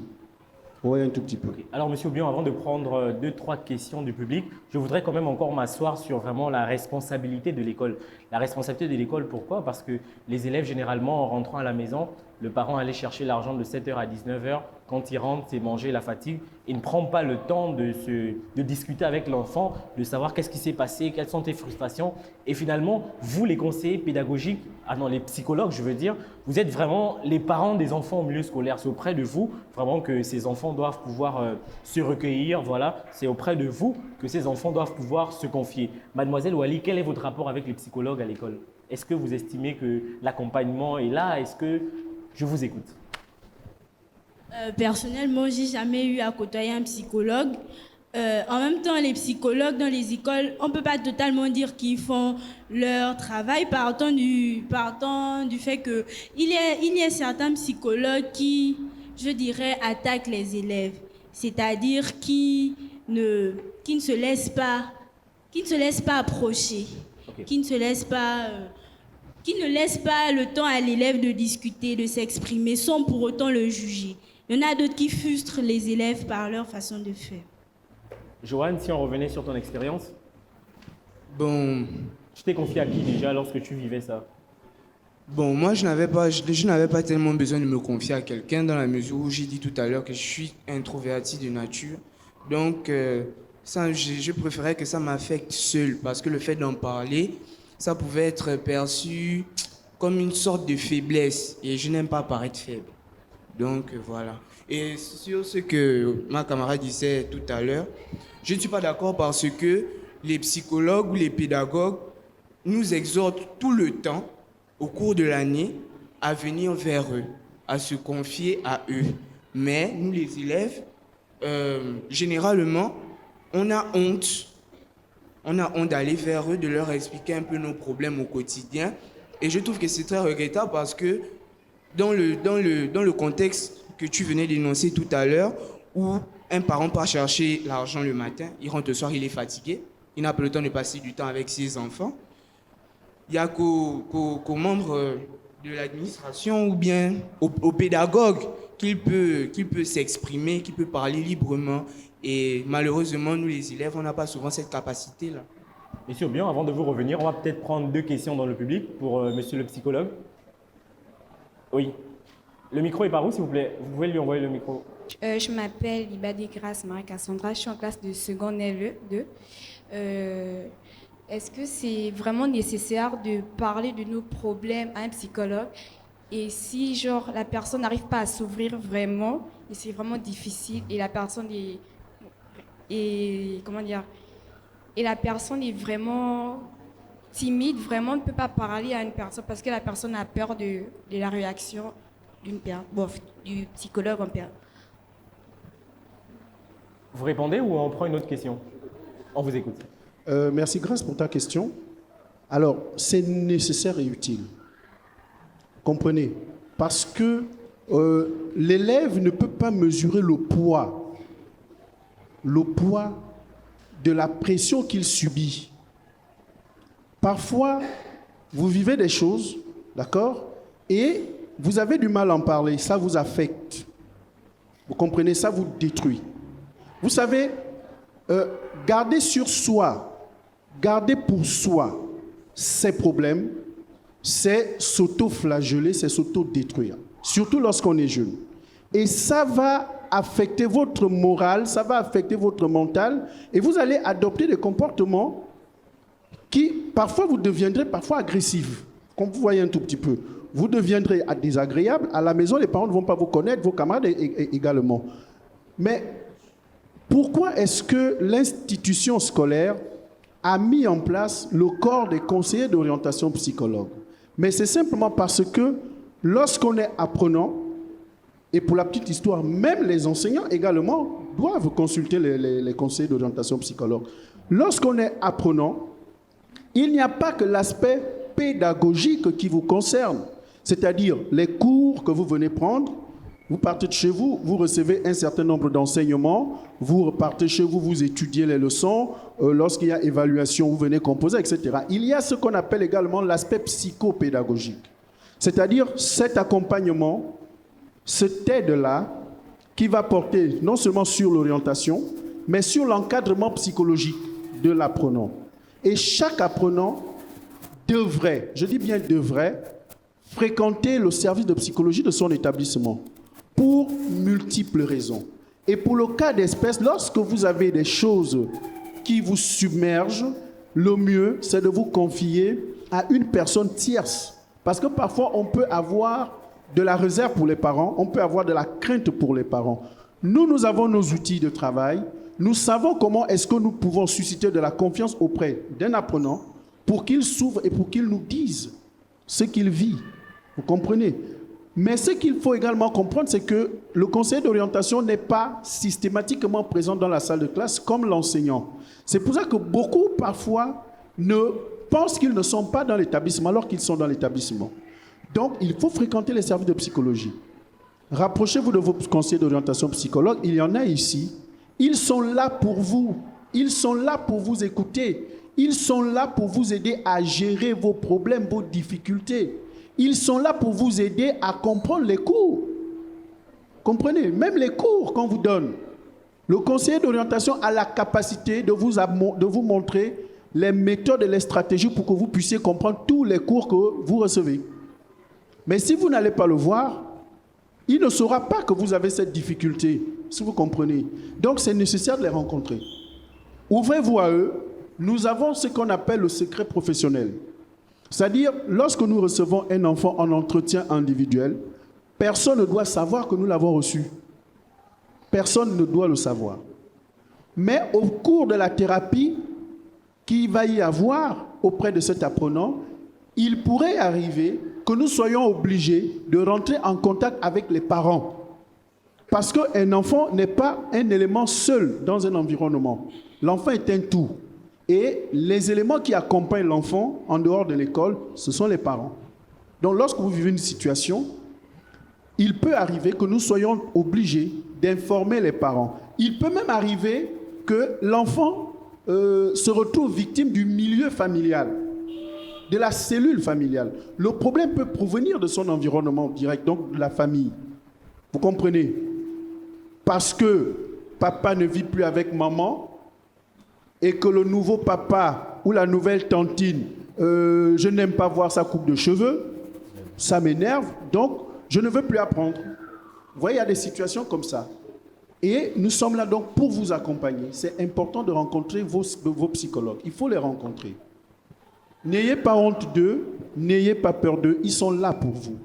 Oui, un tout petit peu. Okay. Alors, Monsieur Bion, avant de prendre 2-3 questions du public, je voudrais quand même encore m'asseoir sur vraiment la responsabilité de l'école. La responsabilité de l'école, pourquoi? Parce que les élèves, généralement, en rentrant à la maison, le parent allait chercher l'argent de 7h à 19h. Quand il rentre, c'est manger, la fatigue. Il ne prend pas le temps de discuter avec l'enfant, de savoir qu'est-ce qui s'est passé, quelles sont tes frustrations. Et finalement, vous, les conseillers pédagogiques, les psychologues, je veux dire, vous êtes vraiment les parents des enfants au milieu scolaire. C'est auprès de vous vraiment que ces enfants doivent pouvoir se recueillir. Voilà, c'est auprès de vous que ces enfants doivent pouvoir se confier. Mademoiselle Wali, quel est votre rapport avec les psychologues à l'école? Est-ce que vous estimez que l'accompagnement est là? Est-ce que… Je vous écoute. Personnellement, j'ai jamais eu à côtoyer un psychologue. En même temps, les psychologues dans les écoles, on ne peut pas totalement dire qu'ils font leur travail, partant du fait qu'il y a certains psychologues qui, je dirais, attaquent les élèves. C'est-à-dire qui ne se laissent pas approcher, okay. Qui ne laissent pas le temps à l'élève de discuter, de s'exprimer, sans pour autant le juger. Il y en a d'autres qui frustrent les élèves par leur façon de faire. Johan, si on revenait sur ton expérience, bon, tu t'es confié à qui déjà lorsque tu vivais ça? Bon, moi, je n'avais pas tellement besoin de me confier à quelqu'un dans la mesure où j'ai dit tout à l'heure que je suis introverti de nature. Donc, ça, je préférais que ça m'affecte seul parce que le fait d'en parler, ça pouvait être perçu comme une sorte de faiblesse et je n'aime pas paraître faible. Donc, voilà. Et sur ce que ma camarade disait tout à l'heure, je ne suis pas d'accord parce que les psychologues ou les pédagogues nous exhortent tout le temps, au cours de l'année, à venir vers eux, à se confier à eux. Mais nous, les élèves, généralement, on a honte. On a honte d'aller vers eux, de leur expliquer un peu nos problèmes au quotidien. Et je trouve que c'est très regrettable parce que dans le contexte que tu venais d'énoncer tout à l'heure, où un parent part chercher l'argent le matin, il rentre le soir, il est fatigué, il n'a pas le temps de passer du temps avec ses enfants, il n'y a qu'aux membres de l'administration ou bien aux pédagogues qu'il peut s'exprimer, qu'il peut parler librement. Et malheureusement, nous les élèves, on n'a pas souvent cette capacité-là. Monsieur Bion, avant de vous revenir, on va peut-être prendre 2 questions dans le public pour monsieur le psychologue. Oui. Le micro est par où, s'il vous plaît? Vous pouvez lui envoyer le micro. Je m'appelle Libadi Grace Marie-Cassandra, je suis en classe de seconde LE2. Est-ce que c'est vraiment nécessaire de parler de nos problèmes à un psychologue? Et si genre la personne n'arrive pas à s'ouvrir vraiment, et c'est vraiment difficile, et la personne est vraiment timide, vraiment ne peut pas parler à une personne parce que la personne a peur de la réaction du psychologue en période. Vous répondez ou on prend une autre question? On vous écoute. Merci Grace pour ta question. Alors, c'est nécessaire et utile. Comprenez? Parce que l'élève ne peut pas mesurer le poids de la pression qu'il subit. Parfois, vous vivez des choses, d'accord? Et vous avez du mal à en parler, ça vous affecte. Vous comprenez? Ça vous détruit. Vous savez, garder sur soi, garder pour soi ses problèmes, c'est s'auto-flageller, c'est s'auto-détruire. Surtout lorsqu'on est jeune. Et ça va affecter votre morale, ça va affecter votre mental, et vous allez adopter des comportements qui, parfois, vous deviendrez parfois agressifs. Comme vous voyez un tout petit peu. Vous deviendrez désagréable. À la maison, les parents ne vont pas vous connaître, vos camarades également. Mais Pourquoi est-ce que l'institution scolaire a mis en place le corps des conseillers d'orientation psychologue? Mais c'est simplement parce que lorsqu'on est apprenant, et pour la petite histoire, même les enseignants également doivent consulter les conseillers d'orientation psychologue. Lorsqu'on est apprenant, il n'y a pas que l'aspect pédagogique qui vous concerne, c'est-à-dire les cours que vous venez prendre. Vous partez de chez vous, vous recevez un certain nombre d'enseignements, vous repartez chez vous, vous étudiez les leçons, lorsqu'il y a évaluation, vous venez composer, etc. Il y a ce qu'on appelle également l'aspect psychopédagogique, c'est-à-dire cet accompagnement, cette aide-là, qui va porter non seulement sur l'orientation, mais sur l'encadrement psychologique de l'apprenant. Et chaque apprenant devrait, je dis bien devrait, fréquenter le service de psychologie de son établissement pour multiples raisons. Et pour le cas d'espèce, lorsque vous avez des choses qui vous submergent, le mieux, c'est de vous confier à une personne tierce. Parce que parfois, on peut avoir de la réserve pour les parents, on peut avoir de la crainte pour les parents. Nous avons nos outils de travail. Nous savons comment est-ce que nous pouvons susciter de la confiance auprès d'un apprenant pour qu'il s'ouvre et pour qu'il nous dise ce qu'il vit. Vous comprenez? Mais ce qu'il faut également comprendre, c'est que le conseiller d'orientation n'est pas systématiquement présent dans la salle de classe comme l'enseignant. C'est pour ça que beaucoup, parfois, pensent qu'ils ne sont pas dans l'établissement alors qu'ils sont dans l'établissement. Donc, il faut fréquenter les services de psychologie. Rapprochez-vous de vos conseillers d'orientation psychologue. Il y en a ici. Ils sont là pour vous. Ils sont là pour vous écouter. Ils sont là pour vous aider à gérer vos problèmes, vos difficultés. Ils sont là pour vous aider à comprendre les cours. Comprenez? Même les cours qu'on vous donne. Le conseiller d'orientation a la capacité de vous montrer les méthodes et les stratégies pour que vous puissiez comprendre tous les cours que vous recevez. Mais si vous n'allez pas le voir, il ne saura pas que vous avez cette difficulté, si vous comprenez. Donc, c'est nécessaire de les rencontrer. Ouvrez-vous à eux. Nous avons ce qu'on appelle le secret professionnel. C'est-à-dire, lorsque nous recevons un enfant en entretien individuel, personne ne doit savoir que nous l'avons reçu. Personne ne doit le savoir. Mais au cours de la thérapie qu'il va y avoir auprès de cet apprenant, il pourrait arriver que nous soyons obligés de rentrer en contact avec les parents. Parce qu'un enfant n'est pas un élément seul dans un environnement. L'enfant est un tout. Et les éléments qui accompagnent l'enfant en dehors de l'école, ce sont les parents. Donc lorsque vous vivez une situation, il peut arriver que nous soyons obligés d'informer les parents. Il peut même arriver que l'enfant se retrouve victime du milieu familial, de la cellule familiale. Le problème peut provenir de son environnement direct, donc de la famille. Vous comprenez? Parce que papa ne vit plus avec maman et que le nouveau papa ou la nouvelle tantine, je n'aime pas voir sa coupe de cheveux, ça m'énerve, donc je ne veux plus apprendre. Vous voyez, il y a des situations comme ça. Et nous sommes là donc pour vous accompagner. C'est important de rencontrer vos psychologues. Il faut les rencontrer. N'ayez pas honte d'eux, n'ayez pas peur d'eux, ils sont là pour vous.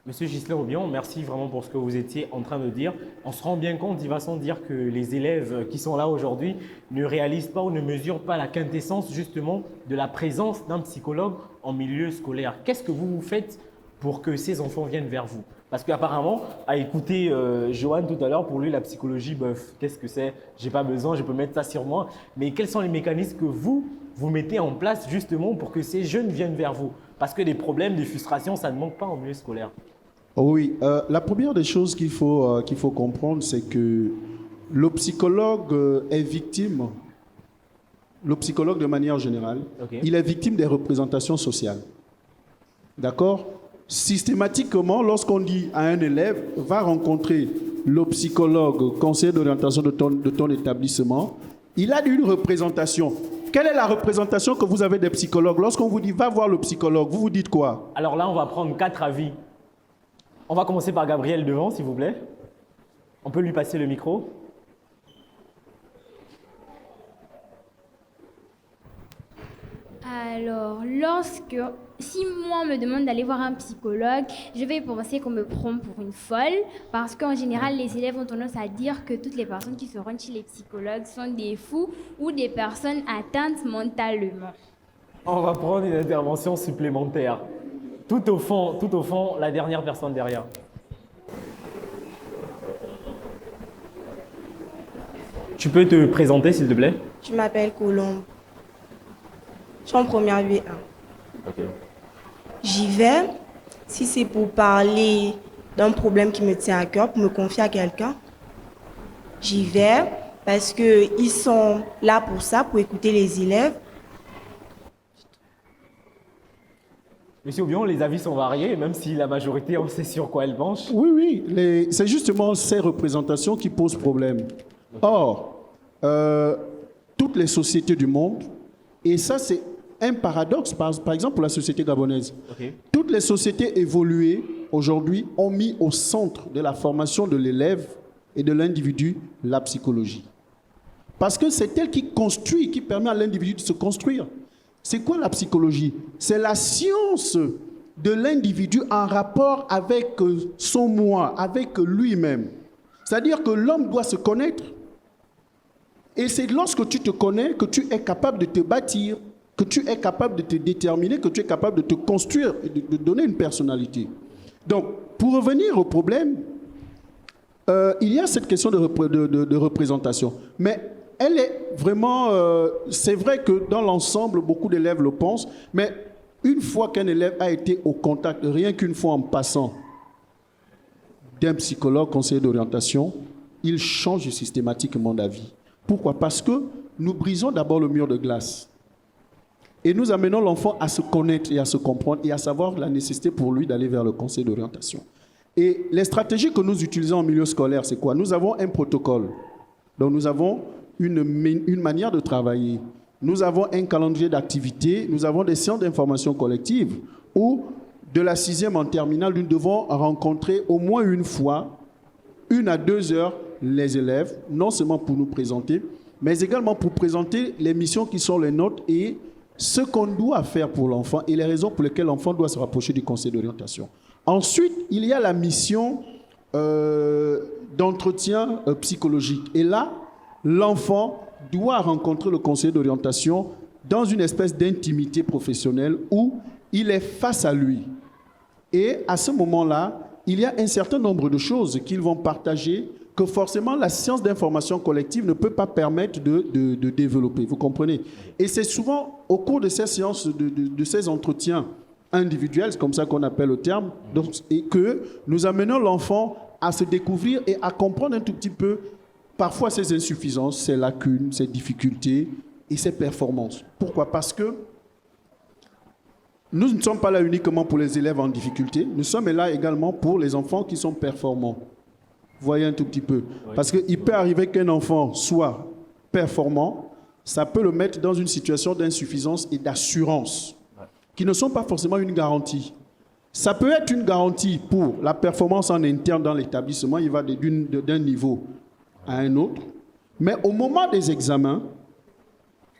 Monsieur Ghislain Aubion, merci vraiment pour ce que vous étiez en train de dire. On se rend bien compte, il va sans dire que les élèves qui sont là aujourd'hui ne réalisent pas ou ne mesurent pas la quintessence justement de la présence d'un psychologue en milieu scolaire. Qu'est-ce que vous faites pour que ces enfants viennent vers vous? Parce qu'apparemment, à écouter Johan tout à l'heure, pour lui, la psychologie, qu'est-ce que c'est? J'ai pas besoin, je peux mettre ça sur moi. Mais quels sont les mécanismes que vous mettez en place justement pour que ces jeunes viennent vers vous? Parce que des problèmes, des frustrations, ça ne manque pas en milieu scolaire. Oui, la première des choses qu'il faut comprendre, c'est que le psychologue est victime, le psychologue de manière générale, il est victime des représentations sociales. D'accord? Systématiquement, lorsqu'on dit à un élève, va rencontrer le psychologue, conseiller d'orientation de ton établissement, il a une représentation. Quelle est la représentation que vous avez des psychologues? Lorsqu'on vous dit, va voir le psychologue, vous vous dites quoi? Alors là, on va prendre 4 avis. On va commencer par Gabriel devant, s'il vous plaît. On peut lui passer le micro. Alors, si moi on me demande d'aller voir un psychologue, je vais penser qu'on me prend pour une folle, parce qu'en général, les élèves ont tendance à dire que toutes les personnes qui se rendent chez les psychologues sont des fous ou des personnes atteintes mentalement. On va prendre une intervention supplémentaire. Tout au fond, la dernière personne derrière. Tu peux te présenter, s'il te plaît? Je m'appelle Colombe. Je suis en première V1. Ok. J'y vais si c'est pour parler d'un problème qui me tient à cœur, pour me confier à quelqu'un. J'y vais parce qu'ils sont là pour ça, pour écouter les élèves. Monsieur Oubion, les avis sont variés, même si la majorité, on sait sur quoi elle penche. Oui, c'est justement ces représentations qui posent problème. Or, toutes les sociétés du monde, et ça c'est un paradoxe, par exemple pour la société gabonaise, toutes les sociétés évoluées aujourd'hui ont mis au centre de la formation de l'élève et de l'individu la psychologie. Parce que c'est elle qui construit, qui permet à l'individu de se construire. C'est quoi la psychologie? C'est la science de l'individu en rapport avec son moi, avec lui-même. C'est-à-dire que l'homme doit se connaître. Et c'est lorsque tu te connais que tu es capable de te bâtir, que tu es capable de te déterminer, que tu es capable de te construire et de donner une personnalité. Donc, pour revenir au problème, il y a cette question de représentation. Mais elle est vraiment... c'est vrai que dans l'ensemble, beaucoup d'élèves le pensent, mais une fois qu'un élève a été au contact, rien qu'une fois en passant d'un psychologue, conseiller d'orientation, il change systématiquement d'avis. Pourquoi? Parce que nous brisons d'abord le mur de glace. Et nous amenons l'enfant à se connaître et à se comprendre et à savoir la nécessité pour lui d'aller vers le conseil d'orientation. Et les stratégies que nous utilisons en milieu scolaire, c'est quoi? Nous avons un protocole. Donc nous avons une manière de travailler. Nous avons un calendrier d'activités. Nous avons des séances d'information collective où, de la 6e en terminale, nous devons rencontrer au moins une fois, 1 à 2 heures, les élèves, non seulement pour nous présenter, mais également pour présenter les missions qui sont les nôtres et ce qu'on doit faire pour l'enfant et les raisons pour lesquelles l'enfant doit se rapprocher du conseil d'orientation. Ensuite, il y a la mission d'entretien psychologique. Et là, l'enfant doit rencontrer le conseiller d'orientation dans une espèce d'intimité professionnelle où il est face à lui. Et à ce moment-là, il y a un certain nombre de choses qu'ils vont partager que forcément la science d'information collective ne peut pas permettre de développer. Vous comprenez? Et c'est souvent au cours de ces séances, de ces entretiens individuels, c'est comme ça qu'on appelle le terme, donc, et que nous amenons l'enfant à se découvrir et à comprendre un tout petit peu parfois ses insuffisances, ses lacunes, ses difficultés et ses performances. Pourquoi? Parce que nous ne sommes pas là uniquement pour les élèves en difficulté, nous sommes là également pour les enfants qui sont performants. Vous voyez un tout petit peu. Parce qu'il peut arriver qu'un enfant soit performant, ça peut le mettre dans une situation d'insuffisance et d'assurance, qui ne sont pas forcément une garantie. Ça peut être une garantie pour la performance en interne dans l'établissement, il va d'un niveau à un autre. Mais au moment des examens,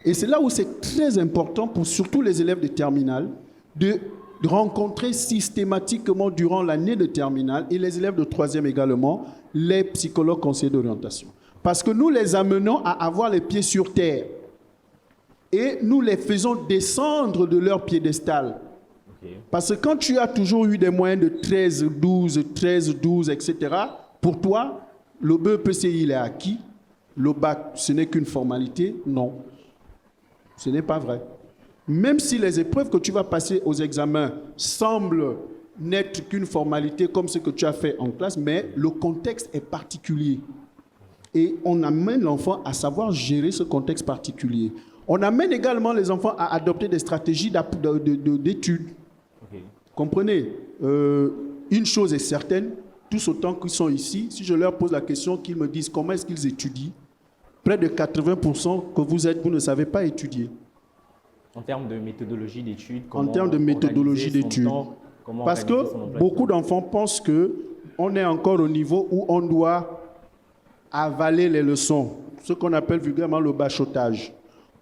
et c'est là où c'est très important pour surtout les élèves de terminale, de rencontrer systématiquement durant l'année de terminale et les élèves de 3e également, les psychologues conseillers d'orientation. Parce que nous les amenons à avoir les pieds sur terre et nous les faisons descendre de leur piédestal. Parce que quand tu as toujours eu des moyens de 13, 12, etc., pour toi, le BEPCI, il est acquis. Le bac, ce n'est qu'une formalité. Non, ce n'est pas vrai. Même si les épreuves que tu vas passer aux examens semblent n'être qu'une formalité comme ce que tu as fait en classe, mais le contexte est particulier. Et on amène l'enfant à savoir gérer ce contexte particulier. On amène également les enfants à adopter des stratégies d'études. Comprenez, une chose est certaine, tous autant qu'ils sont ici, si je leur pose la question, qu'ils me disent comment est-ce qu'ils étudient, près de 80% que vous ne savez pas étudier. En termes de méthodologie d'études, en termes de méthodologie d'études. Parce que beaucoup d'enfants pensent qu'on est encore au niveau où on doit avaler les leçons, ce qu'on appelle vulgairement le bachotage.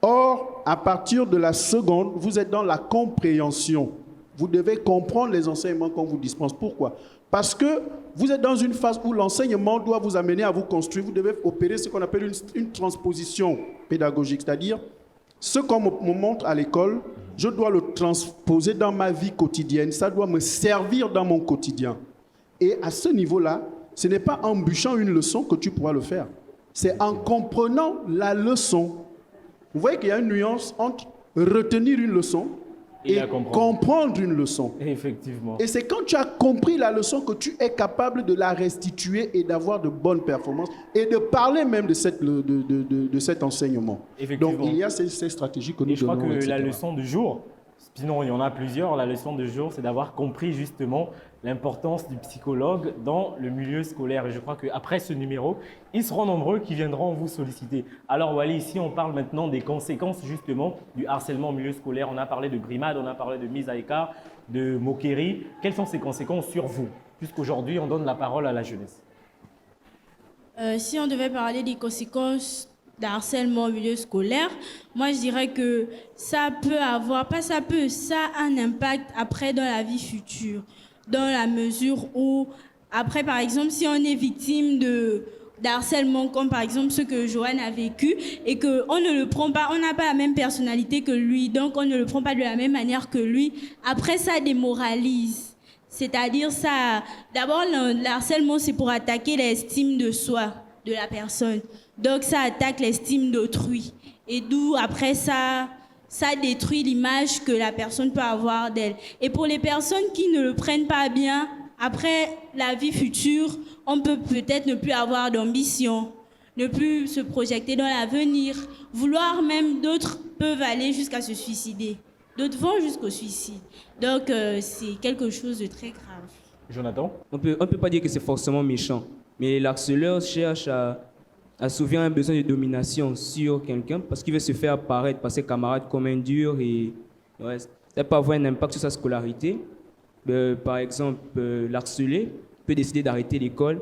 Or, à partir de la seconde, vous êtes dans la compréhension. Vous devez comprendre les enseignements qu'on vous dispense. Pourquoi? Parce que vous êtes dans une phase où l'enseignement doit vous amener à vous construire. Vous devez opérer ce qu'on appelle une transposition pédagogique, c'est-à-dire ce qu'on me montre à l'école, je dois le transposer dans ma vie quotidienne. Ça doit me servir dans mon quotidien. Et à ce niveau-là, ce n'est pas en bûchant une leçon que tu pourras le faire. C'est en comprenant la leçon. Vous voyez qu'il y a une nuance entre retenir une leçon et comprendre une leçon. Effectivement. Et c'est quand tu as compris la leçon que tu es capable de la restituer et d'avoir de bonnes performances et de parler même de cet enseignement. Donc il y a ces stratégies que nous donnons. Je crois que etc. la leçon du jour, sinon il y en a plusieurs, la leçon du jour, c'est d'avoir compris justement l'importance du psychologue dans le milieu scolaire. Et je crois qu'après ce numéro, ils seront nombreux qui viendront vous solliciter. Alors Wally, ici on parle maintenant des conséquences justement du harcèlement au milieu scolaire. On a parlé de brimade, on a parlé de mise à écart, de moquerie. Quelles sont ces conséquences sur vous? Puisqu'aujourd'hui on donne la parole à la jeunesse. Si on devait parler des conséquences d'harcèlement au milieu scolaire, moi je dirais que ça peut avoir, pas ça peut, ça a un impact après dans la vie future. Dans la mesure où, après, par exemple, si on est victime d'harcèlement, comme par exemple ce que Johan a vécu, et qu'on ne le prend pas, on n'a pas la même personnalité que lui, donc on ne le prend pas de la même manière que lui, après ça démoralise. C'est-à-dire ça, d'abord le harcèlement c'est pour attaquer l'estime de soi, de la personne. Donc ça attaque l'estime d'autrui. Et d'où après ça détruit l'image que la personne peut avoir d'elle. Et pour les personnes qui ne le prennent pas bien, après la vie future, on peut peut-être ne plus avoir d'ambition, ne plus se projeter dans l'avenir, vouloir même, d'autres peuvent aller jusqu'à se suicider. D'autres vont jusqu'au suicide. Donc c'est quelque chose de très grave. Jonathan? On peut pas dire que c'est forcément méchant, mais l'harceleur cherche à soulever un besoin de domination sur quelqu'un parce qu'il veut se faire apparaître par ses camarades comme un dur et ouais, ça peut avoir un impact sur sa scolarité. Par exemple, l'harcelé peut décider d'arrêter l'école,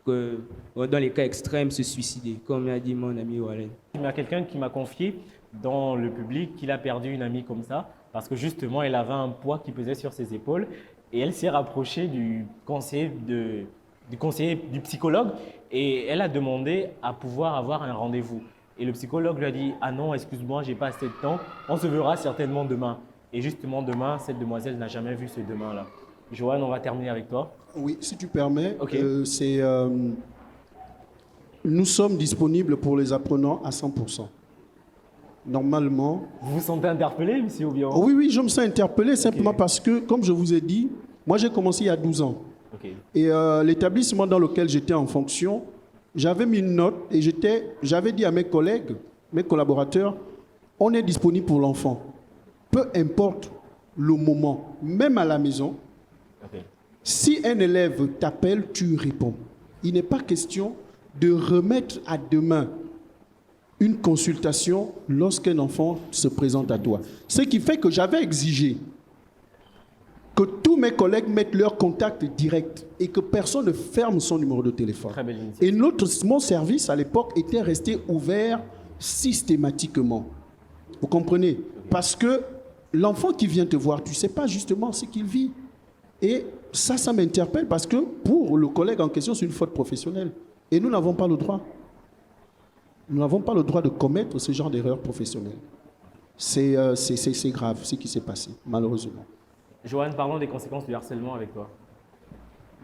dans les cas extrêmes, se suicider, comme l'a dit mon ami Wallen. Il y a quelqu'un qui m'a confié dans le public qu'il a perdu une amie comme ça parce que justement, elle avait un poids qui pesait sur ses épaules et elle s'est rapprochée du conseiller du psychologue et elle a demandé à pouvoir avoir un rendez-vous. Et le psychologue lui a dit « Ah non, excuse-moi, j'ai pas assez de temps, on se verra certainement demain. » Et justement, demain, cette demoiselle n'a jamais vu ce demain-là. Johan, on va terminer avec toi. Oui, si tu permets, okay. Nous sommes disponibles pour les apprenants à 100%. Normalement... Vous vous sentez interpellé, M. Obion? Oui, je me sens interpellé simplement parce que, comme je vous ai dit, moi j'ai commencé il y a 12 ans. Okay. Et l'établissement dans lequel j'étais en fonction, j'avais mis une note et j'avais dit à mes collègues, mes collaborateurs, on est disponible pour l'enfant. Peu importe le moment, même à la maison, okay. Si un élève t'appelle, tu réponds. Il n'est pas question de remettre à demain une consultation lorsqu'un enfant se présente à toi. Ce qui fait que j'avais exigé que tous mes collègues mettent leur contact direct et que personne ne ferme son numéro de téléphone. Et mon service à l'époque était resté ouvert systématiquement. Vous comprenez? Parce que l'enfant qui vient te voir, tu ne sais pas justement ce qu'il vit. Et ça m'interpelle parce que pour le collègue en question, c'est une faute professionnelle. Et nous n'avons pas le droit. Nous n'avons pas le droit de commettre ce genre d'erreur professionnelle. C'est grave ce qui s'est passé, malheureusement. Johan, parlons des conséquences du harcèlement avec toi.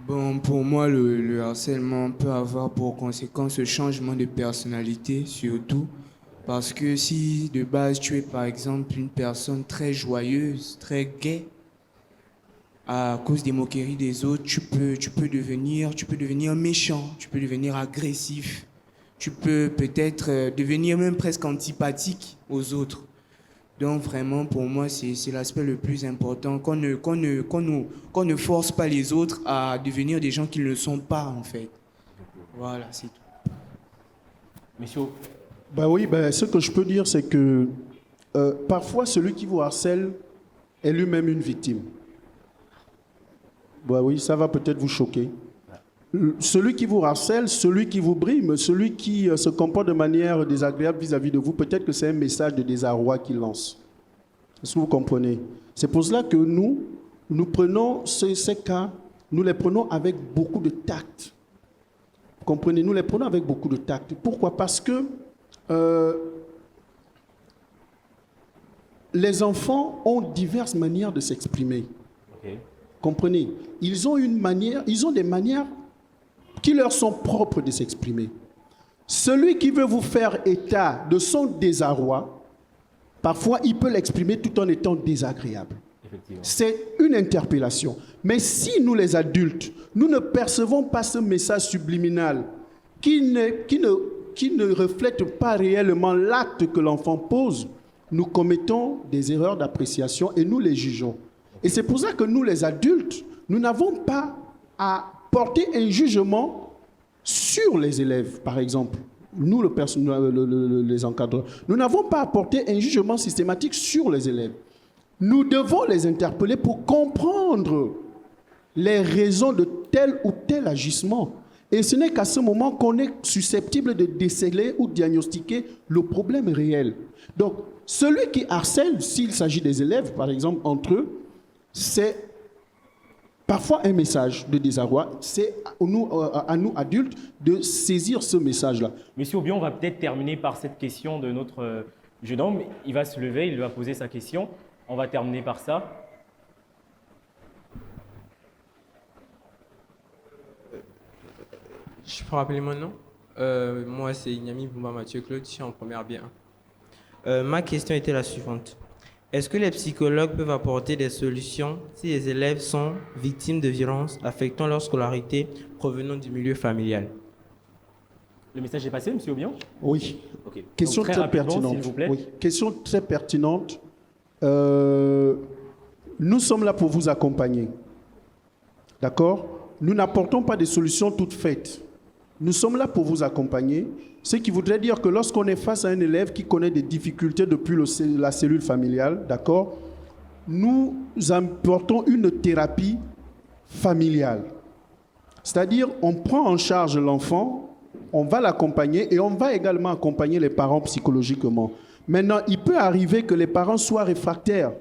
Bon, pour moi, le harcèlement peut avoir pour conséquence le changement de personnalité, surtout. Parce que si de base tu es par exemple une personne très joyeuse, très gaie, à cause des moqueries des autres, tu peux devenir méchant, tu peux devenir agressif, tu peux peut-être devenir même presque antipathique aux autres. Donc vraiment, pour moi, c'est l'aspect le plus important, qu'on ne force pas les autres à devenir des gens qu'ils ne sont pas, en fait. Voilà, c'est tout. Monsieur. Ce que je peux dire, c'est que parfois, celui qui vous harcèle est lui-même une victime. Oui, ça va peut-être vous choquer. celui qui vous harcèle, celui qui vous brime, celui qui se comporte de manière désagréable vis-à-vis de vous, peut-être que c'est un message de désarroi qu'il lance. Est-ce que vous comprenez? C'est pour cela que nous prenons ces cas, nous les prenons avec beaucoup de tact. Vous comprenez? Nous les prenons avec beaucoup de tact. Pourquoi? Parce que les enfants ont diverses manières de s'exprimer. Okay. Comprenez? Ils ont des manières qui leur sont propres de s'exprimer. Celui qui veut vous faire état de son désarroi, parfois il peut l'exprimer tout en étant désagréable. C'est une interpellation. Mais si nous les adultes, nous ne percevons pas ce message subliminal qui ne reflète pas réellement l'acte que l'enfant pose, nous commettons des erreurs d'appréciation et nous les jugeons. Et c'est pour ça que nous, les adultes, nous n'avons pas à porter un jugement sur les élèves, par exemple. Nous, les encadreurs, nous n'avons pas à porter un jugement systématique sur les élèves. Nous devons les interpeller pour comprendre les raisons de tel ou tel agissement. Et ce n'est qu'à ce moment qu'on est susceptible de déceler ou diagnostiquer le problème réel. Donc, celui qui harcèle, s'il s'agit des élèves, par exemple, entre eux, c'est parfois un message de désarroi. C'est à nous, adultes, de saisir ce message-là. Monsieur Obion, on va peut-être terminer par cette question de notre jeune homme. Il va se lever, il va poser sa question. On va terminer par ça. Je peux rappeler mon nom? Moi, c'est Ignami Boumba Mathieu Claude, je suis en première bien. Ma question était la suivante. Est-ce que les psychologues peuvent apporter des solutions si les élèves sont victimes de violences affectant leur scolarité provenant du milieu familial? Le message est passé, M. Obion? Oui. Okay. Question donc, très pertinente. S'il vous plaît. Oui. Question très pertinente. Nous sommes là pour vous accompagner. D'accord? Nous n'apportons pas des solutions toutes faites. Nous sommes là pour vous accompagner. Ce qui voudrait dire que lorsqu'on est face à un élève qui connaît des difficultés depuis la cellule familiale, d'accord, nous apportons une thérapie familiale. C'est-à-dire, on prend en charge l'enfant, on va l'accompagner et on va également accompagner les parents psychologiquement. Maintenant, il peut arriver que les parents soient réfractaires.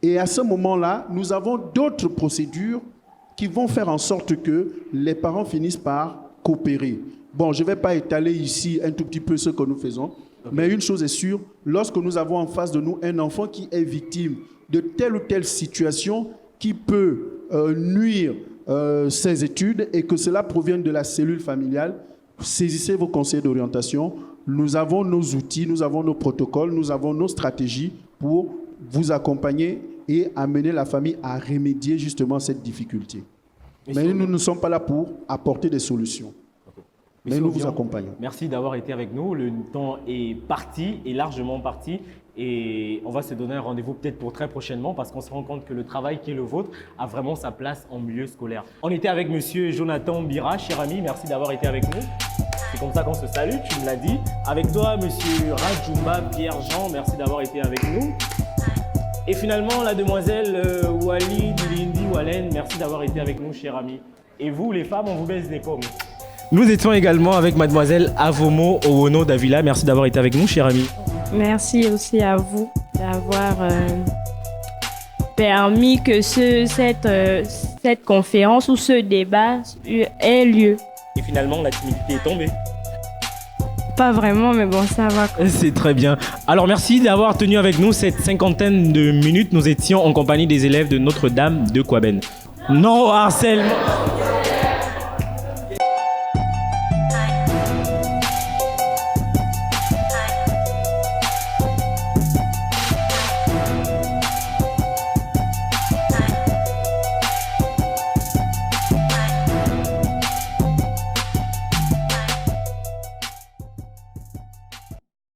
Et à ce moment-là, nous avons d'autres procédures qui vont faire en sorte que les parents finissent par coopérer. Bon, je ne vais pas étaler ici un tout petit peu ce que nous faisons, mais une chose est sûre, lorsque nous avons en face de nous un enfant qui est victime de telle ou telle situation qui peut nuire ses études et que cela provient de la cellule familiale, saisissez vos conseils d'orientation. Nous avons nos outils, nous avons nos protocoles, nous avons nos stratégies pour vous accompagner et amener la famille à remédier justement à cette difficulté. Mais nous ne sommes pas là pour apporter des solutions. Mais nous vous accompagnons. Merci d'avoir été avec nous. Le temps est parti, est largement parti. Et on va se donner un rendez-vous peut-être pour très prochainement parce qu'on se rend compte que le travail qui est le vôtre a vraiment sa place en milieu scolaire. On était avec monsieur Jonathan Bira, cher ami. Merci d'avoir été avec nous. C'est comme ça qu'on se salue, tu me l'as dit. Avec toi, monsieur Rajumba Pierre-Jean, merci d'avoir été avec nous. Et finalement, la demoiselle Wali Lindi Wallen, merci d'avoir été avec nous, cher ami. Et vous, les femmes, on vous baisse des pommes. Nous étions également avec mademoiselle Avomo Owono Davila. Merci d'avoir été avec nous, cher ami. Merci aussi à vous d'avoir permis que cette conférence ou ce débat ait lieu. Et finalement, la timidité est tombée. Pas vraiment, mais bon, ça va. C'est très bien. Alors, merci d'avoir tenu avec nous cette cinquantaine de minutes. Nous étions en compagnie des élèves de Notre-Dame de Kouaben. Non au harcèlement.